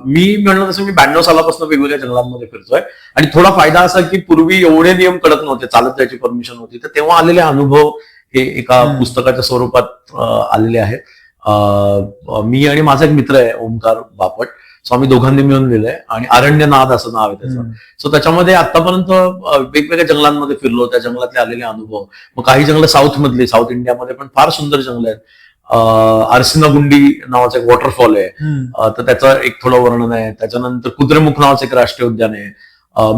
मी म्हणलं तसं मी 92 सालापासून वेगवेगळ्या जंगलांमध्ये फिरतोय. आणि थोडा फायदा असा की पूर्वी एवढे नियम कडक नव्हते, चालत जायची परमिशन होती, तर तेव्हा आलेले अनुभव हे एका पुस्तकाच्या स्वरूपात आलेले आहेत. मी आणि माझा एक मित्र आहे ओमकार बापट, सो आम्ही दोघांनी मिळून लिहिलंय आणि अरण्यनाद असं नाव आहे त्याचं. सो त्याच्यामध्ये आतापर्यंत वेगवेगळ्या जंगलांमध्ये फिरलो, त्या जंगलातले आलेले अनुभव. मग काही जंगल साऊथ मधली, साऊथ इंडियामध्ये पण फार सुंदर जंगल आहेत. आरसिनागुंडी नावाचा एक वॉटरफॉल आहे, तर त्याचं एक थोडं वर्णन आहे. त्याच्यानंतर कुद्रेमुख नावाचं एक राष्ट्रीय उद्यान आहे.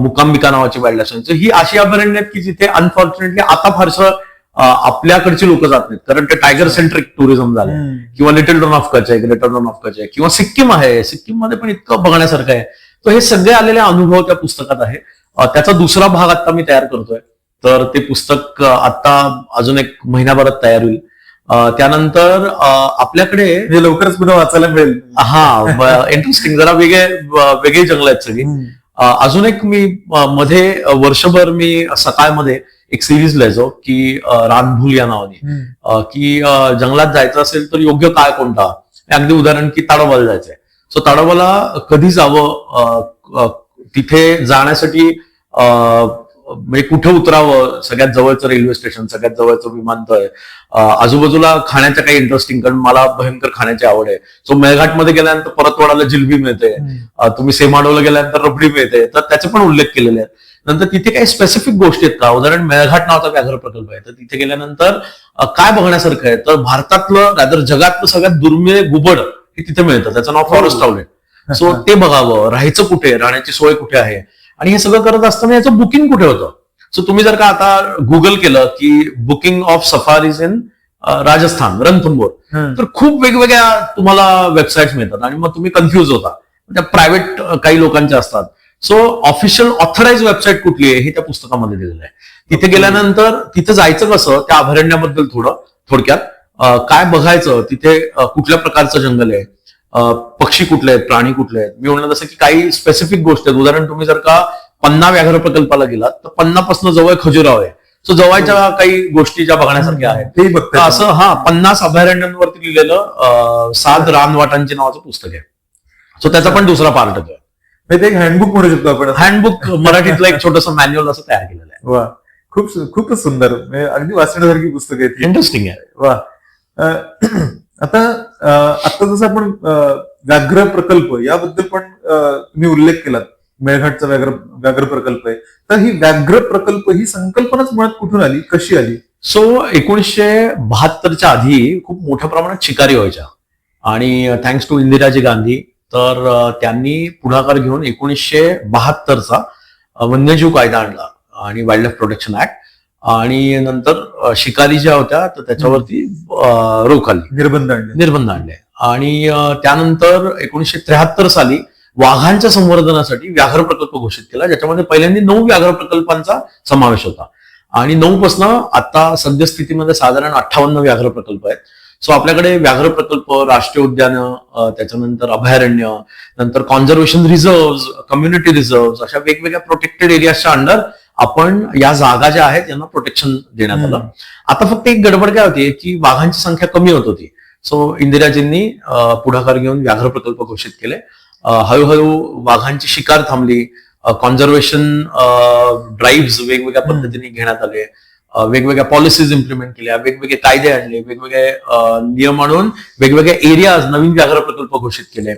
मुकांबिका नावाची वाईल्ड लाईफ सँच्युरी. ही अशी अभयारण्य आहेत की जिथे अनफॉर्च्युनेटली आता फारसं आपल्याकडची लोक जात नाहीत, कारण ते टायगर सेंट्रिक टुरिझम झालंय. किंवा लिटल रन ऑफ कच आहे, ग्रेटर रन ऑफ कच आहे, किंवा सिक्कीम आहे. सिक्कीम मध्ये पण इतकं बघण्यासारखं आहे. तर हे सगळे आलेले अनुभव त्या पुस्तकात आहे. त्याचा दुसरा भाग आता मी तयार करतोय, तर ते पुस्तक आता अजून एक महिन्याभरात तयार होईल. त्यानंतर आपल्याकडे हे लवकरच पुन्हा वाचायला मिळेल. हा, इंटरेस्टिंग, जरा वेगळी जंगल आहेत सगळी. अजून एक मी मध्ये वर्षभर मी सकाळमध्ये एक सिरीज लिहायचो की रानभूल या नावाने, की जंगलात जायचं असेल तर योग्य काळ कोणता. अगदी उदाहरण की ताडोबाला जायचंय, सो ताडोबाला कधी जावं, तिथे जाण्यासाठी म्हणजे कुठे उतरावं, सगळ्यात जवळचं रेल्वे स्टेशन, सगळ्यात जवळचं विमानतळ, आजूबाजूला खाण्याच्या काही इंटरेस्टिंग, कारण मला भयंकर खाण्याची आवड आहे. सो मेळघाटमध्ये गेल्यानंतर परतवाडाला जिलबी मिळते, तुम्ही सेमाडोला गेल्यानंतर रबडी मिळते, तर त्याचे पण उल्लेख केलेले आहेत. नंतर तिथे काही स्पेसिफिक गोष्टी आहेत का, उदाहरण मेळघाट नावाचा व्याघ्र प्रकल्प आहे, तर तिथे गेल्यानंतर काय बघण्यासारखं आहे, तर भारतातलं रादर जगातलं सगळ्यात दुर्मिळ घुबड हे तिथे मिळतं, त्याचं नाव फॉरेस्ट आउलेट. सो ते बघावं, राहायचं कुठे, राहण्याची सोय कुठे आहे, आणि हे सगळं करत असताना याचं बुकिंग कुठे होतं. सो तुम्ही जर का आता गुगल केलं की booking of safaris in Rajasthan, Ranthambore, तर खूप वेगवेगळ्या तुम्हाला वेबसाईट मिळतात आणि मग तुम्ही कन्फ्युज होता. त्या प्रायव्हेट काही लोकांच्या असतात. सो ऑफिशियल ऑथराइज वेबसाईट कुठली आहे हे त्या पुस्तकामध्ये दिलेलं आहे. तिथे गेल्यानंतर तिथे जायचं कसं, त्या अभयारण्याबद्दल थोडक्यात काय बघायचं, तिथे कुठल्या प्रकारचं जंगल आहे, पक्षी कुठले आहेत, प्राणी कुठले आहेत. मी म्हणलं जसं की काही स्पेसिफिक गोष्टी आहेत. उदाहरण तुम्ही जर का पन्ना व्याघ्र प्रकल्पाला गेलात तर पन्नापासून जवळ खजुराव आहे. सो जवळच्या काही गोष्टी ज्या बघण्यासारख्या आहेत ते बघता असं 50 अभयारण्यांवरती लिहिलेलं 7 रानवाटांचे नावाचं पुस्तक आहे. सो त्याचा पण दुसरा पार्ट आहे. ते एक हँडबुक म्हणू शकतो आपण. हँडबुक मराठीतलं एक छोटंसं मॅन्युअल असं तयार केलेलं आहे. वा, खूपच सुंदर, अगदी वाचण्यासारखी पुस्तक आहे. इंटरेस्टिंग आहे. वा. आता जसं आपण व्याघ्र प्रकल्प याबद्दल पण तुम्ही उल्लेख केलात, मेळघाटचा व्याघ्र प्रकल्प आहे, तर ही व्याघ्र प्रकल्प ही संकल्पनाच मुळात कुठून आली, कशी आली? सो 1972च्या आधी खूप मोठ्या प्रमाणात शिकारी व्हायच्या आणि थँक्स टू इंदिराजी गांधी, तर त्यांनी पुढाकार घेऊन 1972चा वन्यजीव कायदा आणला आणि वाईल्ड लाईफ प्रोटेक्शन ऍक्ट, आणि नंतर शिकारी ज्या होत्या तर त्याच्यावरती रोक आली, निर्बंध आणले. आणि त्यानंतर 1973 साली वाघांच्या संवर्धनासाठी व्याघ्र प्रकल्प घोषित केला, ज्याच्यामध्ये पहिल्यांदा 9 व्याघ्र प्रकल्पांचा समावेश होता. आणि 9 पासून आता सद्यस्थितीमध्ये साधारण 58 व्याघ्र प्रकल्प आहेत. सो आपल्याकडे व्याघ्र प्रकल्प, राष्ट्रीय उद्यानं, त्याच्यानंतर अभयारण्य, नंतर कॉन्झर्वेशन रिझर्व्ह, कम्युनिटी रिझर्व्ह, अशा वेगवेगळ्या प्रोटेक्टेड एरियाच्या अंडर आपण या जागा ज्या आहेत यांना प्रोटेक्शन देण्यात आलं. आता फक्त एक गडबड काय होती की वाघांची संख्या कमी होत होती. सो इंदिराजींनी पुढाकार घेऊन व्याघ्र प्रकल्प घोषित केले. हळूहळू वाघांची शिकार थांबली, कॉन्झर्वेशन ड्राईव्ह वेगवेगळ्या पद्धतीने घेण्यात आले, वेगवेगळ्या पॉलिसीज इम्प्लिमेंट केल्या, वेगवेगळे कायदे आणले, वेगवेगळे नियम आणून वेगवेगळ्या एरियाज, नवीन व्याघ्र प्रकल्प घोषित केले.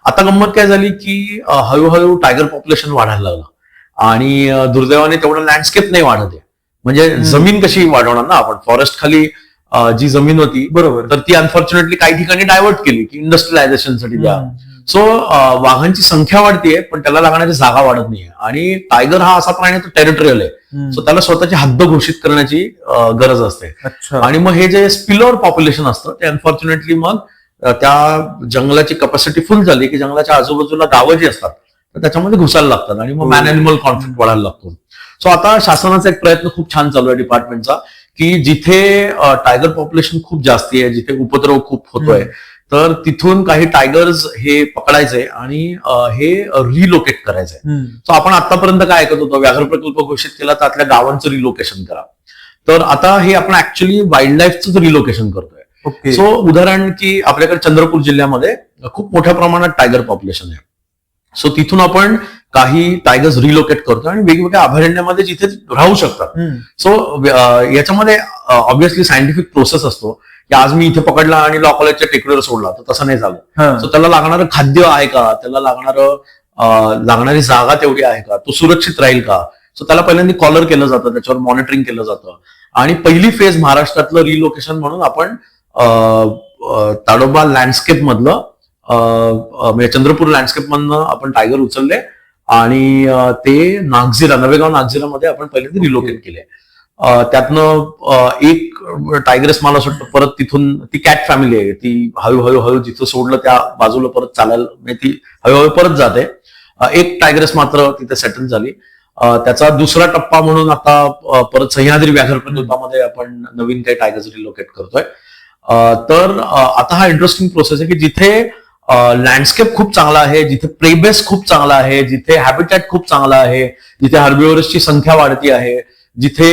आता गंमत काय झाली की हळूहळू टायगर पॉप्युलेशन वाढायला लागलं आणि दुर्दैवाने तेवढं लँडस्केप नाही वाढत आहे. म्हणजे जमीन कशी वाढवणार ना आपण, फॉरेस्ट खाली जी जमीन होती बरोबर, तर ती अनफॉर्च्युनेटली काही ठिकाणी डायव्हर्ट केली की इंडस्ट्रियलायझेशनसाठी द्या. सो वाघांची संख्या वाढतीये पण त्याला लागण्याची जागा वाढत नाहीये. आणि टायगर हा असा प्राणी तो टेरिटोरियल आहे, सो त्याला स्वतःची हद्द घोषित करण्याची गरज असते. आणि मग हे जे स्पिलओव्हर पॉप्युलेशन असतं ते अनफॉर्च्युनेटली मग त्या जंगलाची कॅपॅसिटी फुल झाली की जंगलाच्या आजूबाजूला गावं जी असतात तर त्याच्यामध्ये घुसायला लागतात आणि मग मॅन अॅनिमल कॉन्फ्लिक्ट वाढायला लागतो. सो आता शासनाचा एक प्रयत्न खूप छान चालू आहे डिपार्टमेंटचा, की जिथे टायगर पॉप्युलेशन खूप जास्ती आहे, जिथे उपद्रव खूप होतोय, तर तिथून काही टायगर्स हे पकडायचे आणि हे रिलोकेट करायचंय. सो आपण आतापर्यंत काय ऐकत होतो, व्याघ्र प्रकल्प घोषित केला त्यातल्या गावांचं रिलोकेशन करा, तर आता हे आपण ऍक्च्युअली वाईल्ड लाईफचं रिलोकेशन करतोय. सो उदाहरण की आपल्याकडे चंद्रपूर जिल्ह्यामध्ये खूप मोठ्या प्रमाणात टायगर पॉप्युलेशन आहे. सो तिथून आपण काही टायगर्स रिलोकेट करतो आणि वेगवेगळ्या अभयारण्यामध्ये जिथे राहू शकतात. सो याच्यामध्ये ऑब्व्हियसली सायंटिफिक प्रोसेस असतो की आज मी इथे पकडला आणि लॉ कॉलेजच्या टेकडीवर सोडला, तर तसं नाही झालं. हा. सो त्याला लागणारं खाद्य आहे का, त्याला लागणारी जागा तेवढी आहे का, तो सुरक्षित राहील का. सो त्याला पहिल्यांदा कॉलर केलं जातं, त्याच्यावर मॉनिटरिंग केलं जातं. आणि पहिली फेज महाराष्ट्रातलं रिलोकेशन म्हणून आपण ताडोबा लँडस्केप मधलं म्हणजे चंद्रपूर लँडस्केप मधनं आपण टायगर उचलले आणि ते नवेगाव नागझिरामध्ये आपण पहिल्यांदा रिलोकेट केले. त्यातनं एक टायगरेस मला असं वाटतं परत तिथून, ती कॅट फॅमिली आहे, ती हळूहळू जिथं सोडलं त्या बाजूला परत चालायला, म्हणजे ती हळूहळू परत जाते. एक टायगरेस मात्र तिथे सेटल झाली. त्याचा दुसरा टप्पा म्हणून आता परत सह्याद्री व्याघ्र प्रकल्पामध्ये आपण नवीन काही टायगर्स रिलोकेट करतोय. तर आता हा इंटरेस्टिंग प्रोसेस आहे की जिथे लँडस्केप खूप चांगला आहे, जिथे प्रेबेस खूप चांगला आहे, जिथे हॅबिटॅट खूप चांगला आहे, जिथे हर्बिव्हरसची संख्या वाढती आहे, जिथे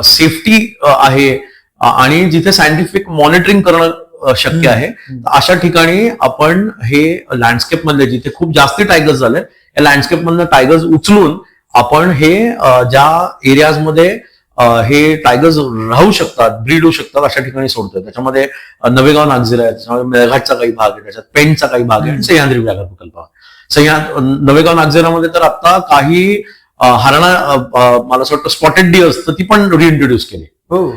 सेफ्टी आहे आणि जिथे सायंटिफिक मॉनिटरिंग करणं शक्य आहे, अशा ठिकाणी आपण हे लँडस्केप मधले जिथे खूप जास्ती टायगर्स झाले, या लँडस्केप मधनं टायगर्स उचलून आपण हे ज्या एरियाजमध्ये हे टायगर्स राहू शकतात, ब्रीड होऊ शकतात, अशा ठिकाणी सोडतोय. त्याच्यामध्ये नवेगाव नागझिरा आहे, त्याच्यामध्ये मेळघाटचा काही भाग आहे, त्याच्यात पेंटचा काही भाग आहे आणि सह्याद्री व्याघ्र प्रकल्प. नवेगाव नागझिरामध्ये तर आता काही हरणा, मला असं वाटतं स्पॉटेड डिअर्स, तर ती पण रिइंट्रोड्यूस केली.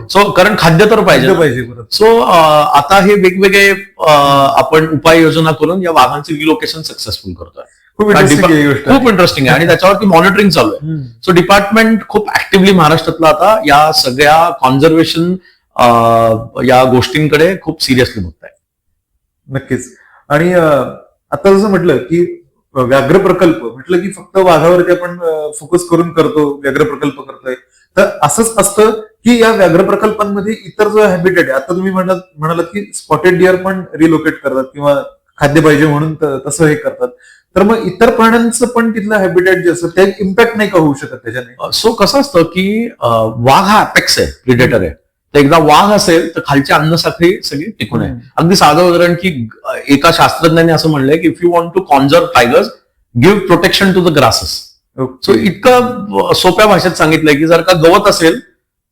सो कारण खाद्य तर पाहिजे. सो आता हे वेगवेगळे आपण उपाययोजना करून या वाघांचे रिलोकेशन सक्सेसफुल करतोय. खूप इंटरेस्टिंग आहे आणि त्याच्यावरती मॉनिटरिंग चालू आहे. सो डिपार्टमेंट खूप ऍक्टिव्हली महाराष्ट्रातला आता या सगळ्या कॉन्झर्वेशन या गोष्टींकडे खूप सिरियसली बघताय. नक्कीच. आणि आता जसं म्हटलं की व्याघ्र प्रकल्प म्हटलं की फक्त वाघावरती आपण फोकस करून करतो, व्याघ्र प्रकल्प करतोय, तर असंच असतं की या व्याघ्र प्रकल्पांमध्ये इतर जो हॅबिटेट आहे, आता तुम्ही म्हणालात की स्पॉटेड डिअर पण रिलोकेट करतात किंवा खाद्य पाहिजे म्हणून तसं हे करतात, तर मग इतर प्राण्यांचं पण तिथलं हॅबिटेट जे असतं ते इम्पॅक्ट नाही का होऊ शकत त्याच्याने? सो कसं असतं की वाघ हा अपेक्स आहे, प्रिडेटर आहे. तर एकदा वाघ असेल तर खालची अन्न साखळी सगळी टिकून आहे. अगदी साधं उदाहरण की एका शास्त्रज्ञाने असं म्हणलंय की if you want to conserve tigers, give protection to the grasses. So इतकं सोप्या भाषेत सांगितलंय की जर का गवत असेल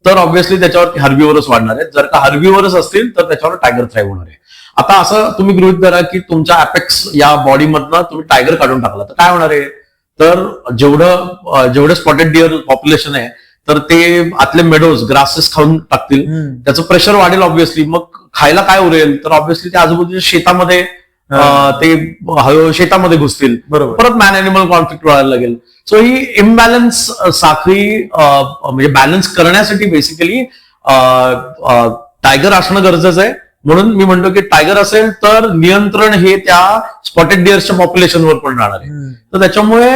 तर ऑब्व्हियसली त्याच्यावर हर्बिव्हरस वाढणार आहेत, जर का हर्बिव्हरस असतील तर त्याच्यावर टायगर थ्राईव्ह होणार आहे. आता असं तुम्ही गृहीत धरा की तुमच्या अपेक्स या बॉडीमधनं तुम्ही टायगर काढून टाकला तर काय होणार आहे, तर जेवढं स्पॉटेड डिअर पॉप्युलेशन आहे तर ते आतले मेडोज ग्रासेस खाऊन टाकतील, त्याचं प्रेशर वाढेल ऑब्व्हियसली. मग खायला काय उरेल, तर ऑब्व्हियसली त्या आजूबाजूच्या शेतामध्ये ते शेतामध्ये घुसतील, परत मॅन अॅनिमल कॉन्फ्लिक्ट वाढायला लागेल. सो ही इम्बॅलन्स साखळी म्हणजे बॅलन्स करण्यासाठी बेसिकली टायगर असणं गरजेचं आहे. म्हणून मी म्हणतो की टायगर असेल तर नियंत्रण हे त्या स्पॉटेड डिअर्सच्या पॉप्युलेशनवर पण राहणार आहे. तर त्याच्यामुळे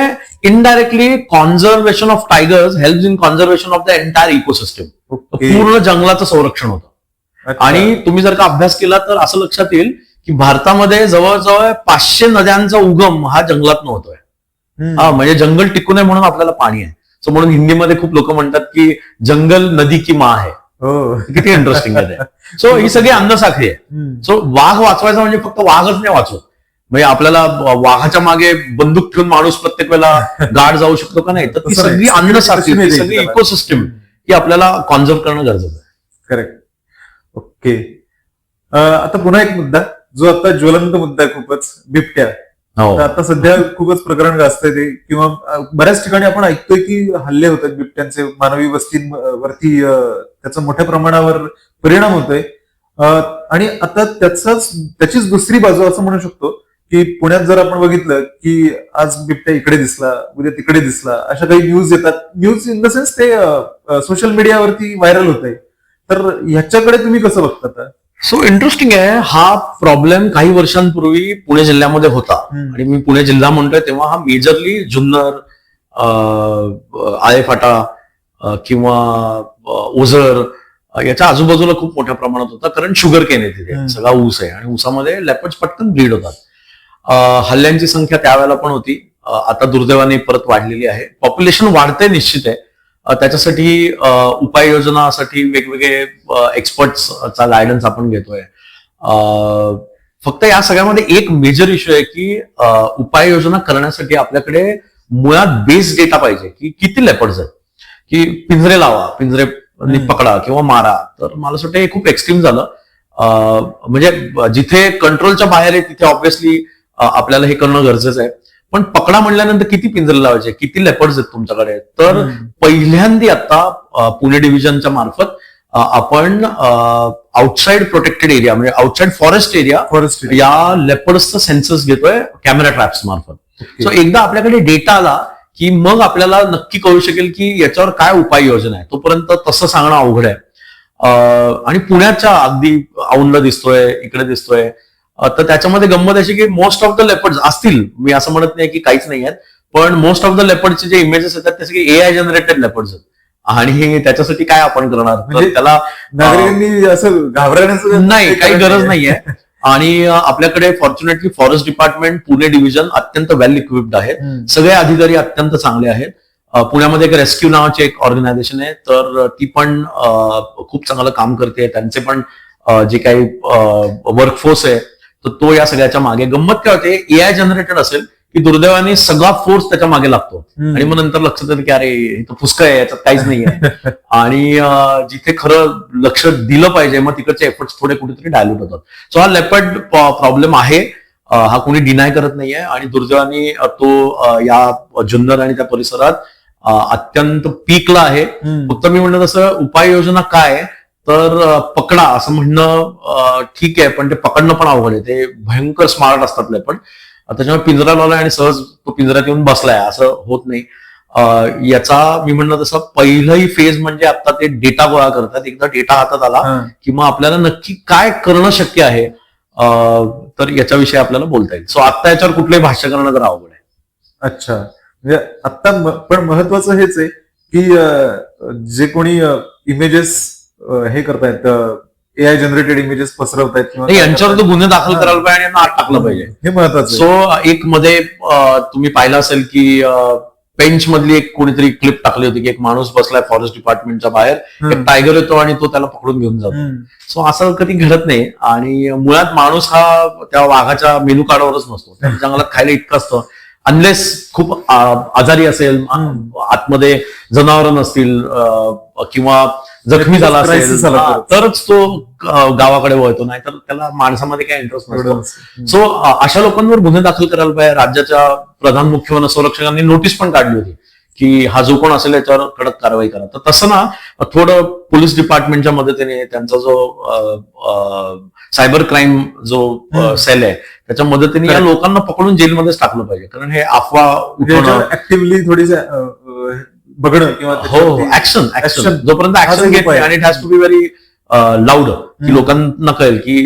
indirectly conservation of tigers helps in conservation of the entire ecosystem. पूर्ण जंगलाचं संरक्षण होतं. आणि तुम्ही जर का अभ्यास केला तर असं लक्षात येईल की भारतामध्ये जवळजवळ 500 नद्यांचा उगम हा जंगलात होतोय. म्हणजे जंगल टिकून आहे म्हणून आपल्याला पाणी आहे. सो म्हणून हिंदीमध्ये खूप लोक म्हणतात की जंगल नदी की माँ आहे. किती इंटरेस्टिंग आहे. सो ही सगळी अन्नसाखळी आहे. सो वाघ वाचवायचा म्हणजे फक्त वाघच नाही वाचवत, म्हणजे आपल्याला वाघाच्या मागे बंदूक ठेवून माणूस प्रत्येक वेळेला गाड जाऊ शकतो का नाही, तर ती सगळी अन्नसाखळी, सगळी इकोसिस्टम ही आपल्याला कॉन्झर्व करणं गरजेचं आहे. करेक्ट. ओके. आता पुन्हा एक मुद्दा जो आता ज्वलंत मुद्दा आहे खूपच, बिबट्या. आता सध्या खूपच प्रकरण गाजतंय ते, किंवा बऱ्याच ठिकाणी आपण ऐकतोय की हल्ले होतात बिबट्यांचे मानवी वस्तींवरती, त्याचा मोठ्या प्रमाणावर परिणाम होतोय. आणि आता त्याचीच दुसरी बाजू असं म्हणू शकतो की पुण्यात जर आपण बघितलं की आज बिबट्या इकडे दिसला, उद्या तिकडे दिसला, अशा काही न्यूज येतात. न्यूज इन द सेन्स ते सोशल मीडियावरती व्हायरल होत आहे. तर ह्याच्याकडे तुम्ही कसं बघता? सो इंटरेस्टिंग आहे. हा प्रॉब्लेम काही वर्षांपूर्वी पुणे जिल्ह्यामध्ये होता. आणि मी पुणे जिल्हा म्हणतोय तेव्हा हा मेजरली जुन्नर, आळेफाटा किंवा ओझर याच्या आजूबाजूला खूप मोठ्या प्रमाणात होता, कारण शुगर केन आहे तिथे, सगळा ऊस आहे आणि ऊसामध्ये लेपर्ड्स पटकन ब्रीड होतात. हल्ल्यांची संख्या त्यावेळेला पण होती. आता दुर्दैवाने परत वाढलेली आहे. पॉप्युलेशन वाढते निश्चित आहे. त्याच्यासाठी उपाययोजनासाठी वेगवेगळे एक्सपर्ट्सचा गायडन्स आपण घेतोय. फक्त या सगळ्यामध्ये एक मेजर इश्यू आहे की उपाययोजना करण्यासाठी आपल्याकडे मुळात बेस डेटा पाहिजे की किती लेपर्ड्स आहेत, की पिंजरे लावा, पिंजरे पकडा किंवा मारा. तर मला असं वाटतं हे खूप एक्स्ट्रीम झालं. म्हणजे जिथे कंट्रोलच्या बाहेर आहे तिथे ऑब्व्हियसली आपल्याला हे करणं गरजेचं आहे. पण पकडा म्हणल्यानंतर किती पिंजरे लावायचे, किती लेपर्ड्स आहेत तुमच्याकडे. तर पहिल्यांदा आता पुणे डिव्हिजनच्या मार्फत आपण आउटसाइड प्रोटेक्टेड एरिया म्हणजे आउटसाइड फॉरेस्ट एरिया या लेपर्ड्सचं सेन्सस घेतोय कॅमेरा ट्रॅप्स मार्फत. सो एकदा आपल्याकडे डेटा आला की मग आपल्याला नक्की कळू शकेल की याच्यावर काय उपाययोजना आहे. तोपर्यंत तसं सांगणं अवघड आहे. आणि पुण्याच्या अगदी औंधला दिसतोय, इकडे दिसतोय. तर त्याच्यामध्ये गंमत अशी की मोस्ट ऑफ द लेपर्ड्स असतील, मी असं म्हणत नाही की काहीच नाही आहेत, पण मोस्ट ऑफ द लेपर्डचे जे इमेजेस येतात ते सगळे AI जनरेटेड लेपर्ड्स आहेत. आणि त्याच्यासाठी काय आपण करणार, म्हणजे त्याला नागरिकांनी असं घाबरण्याचं नाही, काही गरज नाहीये. आणि आपल्याकडे fortunately forest department Pune division अत्यंत वेल इक्विप्ड आहे. सगळे अधिकारी अत्यंत चांगले आहेत. पुण्यामध्ये एक रेस्क्यू नावाची एक ऑर्गनायझेशन आहे, तर ती पण खूप चांगलं काम करते. त्यांचे पण जे काही वर्कफोर्स आहे तर तो या सगळ्याच्या मागे. गंमत काय होते, AI जनरेटेड असेल की दुर्दैवाने सगळा फोर्स त्याच्या मागे लागतो आणि मग नंतर लक्षात येतं की अरे हे तर फुसकं आहे, याच्यात काहीच नाहीये. आणि जिथे खरं लक्ष दिलं पाहिजे मग तिकडचे एफर्ट्स थोडे कुठेतरी डायल्यूट होतात. सो हा लेपर्ड प्रॉब्लेम आहे, हा कोणी डिनाय करत नाहीये. आणि दुर्दैवाने तो या जुन्नर आणि त्या परिसरात अत्यंत पीकला आहे. फक्त मी म्हणलं तसं उपाययोजना काय, तर पकडा असं म्हणणं ठीक आहे, पण ते पकडणं पण अवघड आहे. ते भयंकर स्मार्ट असतात लेपर्ड. त्याच्यामुळे पिंजरा लावलाय आणि सहज तो पिंजऱ्यात येऊन बसलाय असं होत नाही. याचा मी म्हणलं तसं पहिलंही फेज म्हणजे आता ते डेटा गोळा करतात. एकदा डेटा हातात आला की मग आपल्याला नक्की काय करणं शक्य आहे तर याच्याविषयी आपल्याला बोलता येईल. सो आता याच्यावर कुठलंही भाष्य करणं जर अवघड आहे. अच्छा, म्हणजे आता पण महत्वाचं हेच आहे की जे कोणी इमेजेस हे करतायत, AI जनरेटेड इमेजेस पसरवतायत किंवा यांच्यावर तो गुन्हे दाखल करायला पाहिजे आणि यांना आत टाकलं पाहिजे, हे महत्वाचं. सो एक मध्ये तुम्ही पाहिलं असेल की पेंच मधली एक कोणीतरी क्लिप टाकली होती की एक माणूस बसलाय फॉरेस्ट डिपार्टमेंटच्या बाहेर, एक टायगर येतो आणि तो त्याला पकडून घेऊन जातो. सो असं कधी घडत नाही. आणि मुळात माणूस हा त्या वाघाच्या मेनू कार्डवरच नसतो, त्या जंगलात खायला इतकं असतं. अनलेस खूप आजारी असेल, आतमध्ये जनावर नसतील किंवा जखमी झाला असेल तरच तो गावाकडे वळतो, नाहीतर त्याला माणसामध्ये काही इंटरेस्ट नसतो. सो अशा लोकांवर गुन्हे दाखल करायला पाहिजे. राज्याच्या प्रधान मुख्य वन संरक्षकांनी नोटीस पण काढली होती की हा जो कोण असेल याच्यावर कडक कारवाई करा. तर तसं ना थोडं पोलीस डिपार्टमेंटच्या मदतीने त्यांचा जो सायबर क्राईम जो सेल आहे त्याच्या मदतीने या लोकांना पकडून जेलमध्येच टाकलं पाहिजे. कारण हे अफवा ऍक्टिव्हली थोडी बघणं किंवा ऍक्शन जोपर्यंत ऍक्शन घेत नाही, आणि it has to be very loud की लोकांना कळेल की,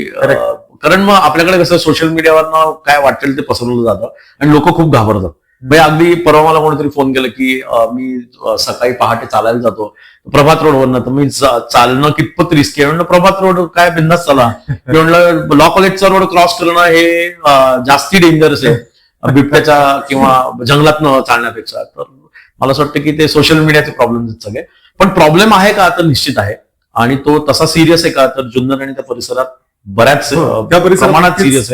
कारण मग आपल्याकडे कसं सोशल मीडियावर काय वाटेल ते पसरवलं जातं आणि लोक खूप घाबरतात. म्हणजे अगदी परवा मला कोणीतरी फोन केलं की मी सकाळी पहाटे चालायला जातो प्रभात रोडवरनं, तर मी चालणं कितपत रिस्की आहे. म्हणलं प्रभात रोड काय बिंदास चला, म्हणलं लॉ कॉलेजचा रोड क्रॉस करणं हे जास्ती डेंजरस आहे बिबट्याच्या किंवा जंगलातनं चालण्यापेक्षा. तर मला असं वाटतं की ते सोशल मीडियाचे प्रॉब्लेम आहेत सगळे. पण प्रॉब्लेम आहे का, तर निश्चित आहे. आणि तो तसा सिरियस आहे का, तर जुन्नर आणि त्या परिसरात बऱ्याच प्रमाणात सिरियस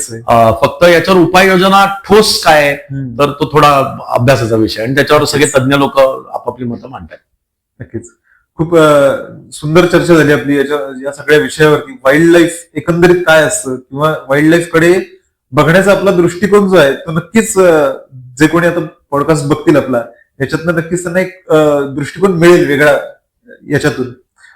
आहे. फक्त याच्यावर उपाययोजना ठोस काय तर तो थोडा अभ्यासाचा विषय, आणि त्याच्यावर सगळे तज्ञ लोक आपापली मतं मांडतात. नक्कीच खूप सुंदर चर्चा झाली आपली या सगळ्या विषयावरती. वाईल्ड लाईफ एकंदरीत काय असतं किंवा वाईल्ड लाईफ कडे बघण्याचा आपला दृष्टिकोन जो आहे तो नक्कीच जे कोणी आता पॉडकास्ट बघतील आपला याच्यातनं नक्कीच त्यांना एक दृष्टिकोन मिळेल वेगळा याच्यातून,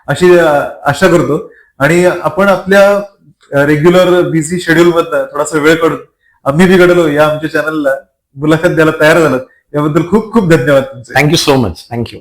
अशी आशा करतो. आणि आपण आपल्या रेग्युलर बिझी शेड्यूल मधनं थोडासा वेळ काढून आम्ही बिघडलो या आमच्या चॅनलला मुलाखत द्यायला तयार झालं, याबद्दल खूप खूप धन्यवाद तुमचे. Thank you so much. थँक्यू.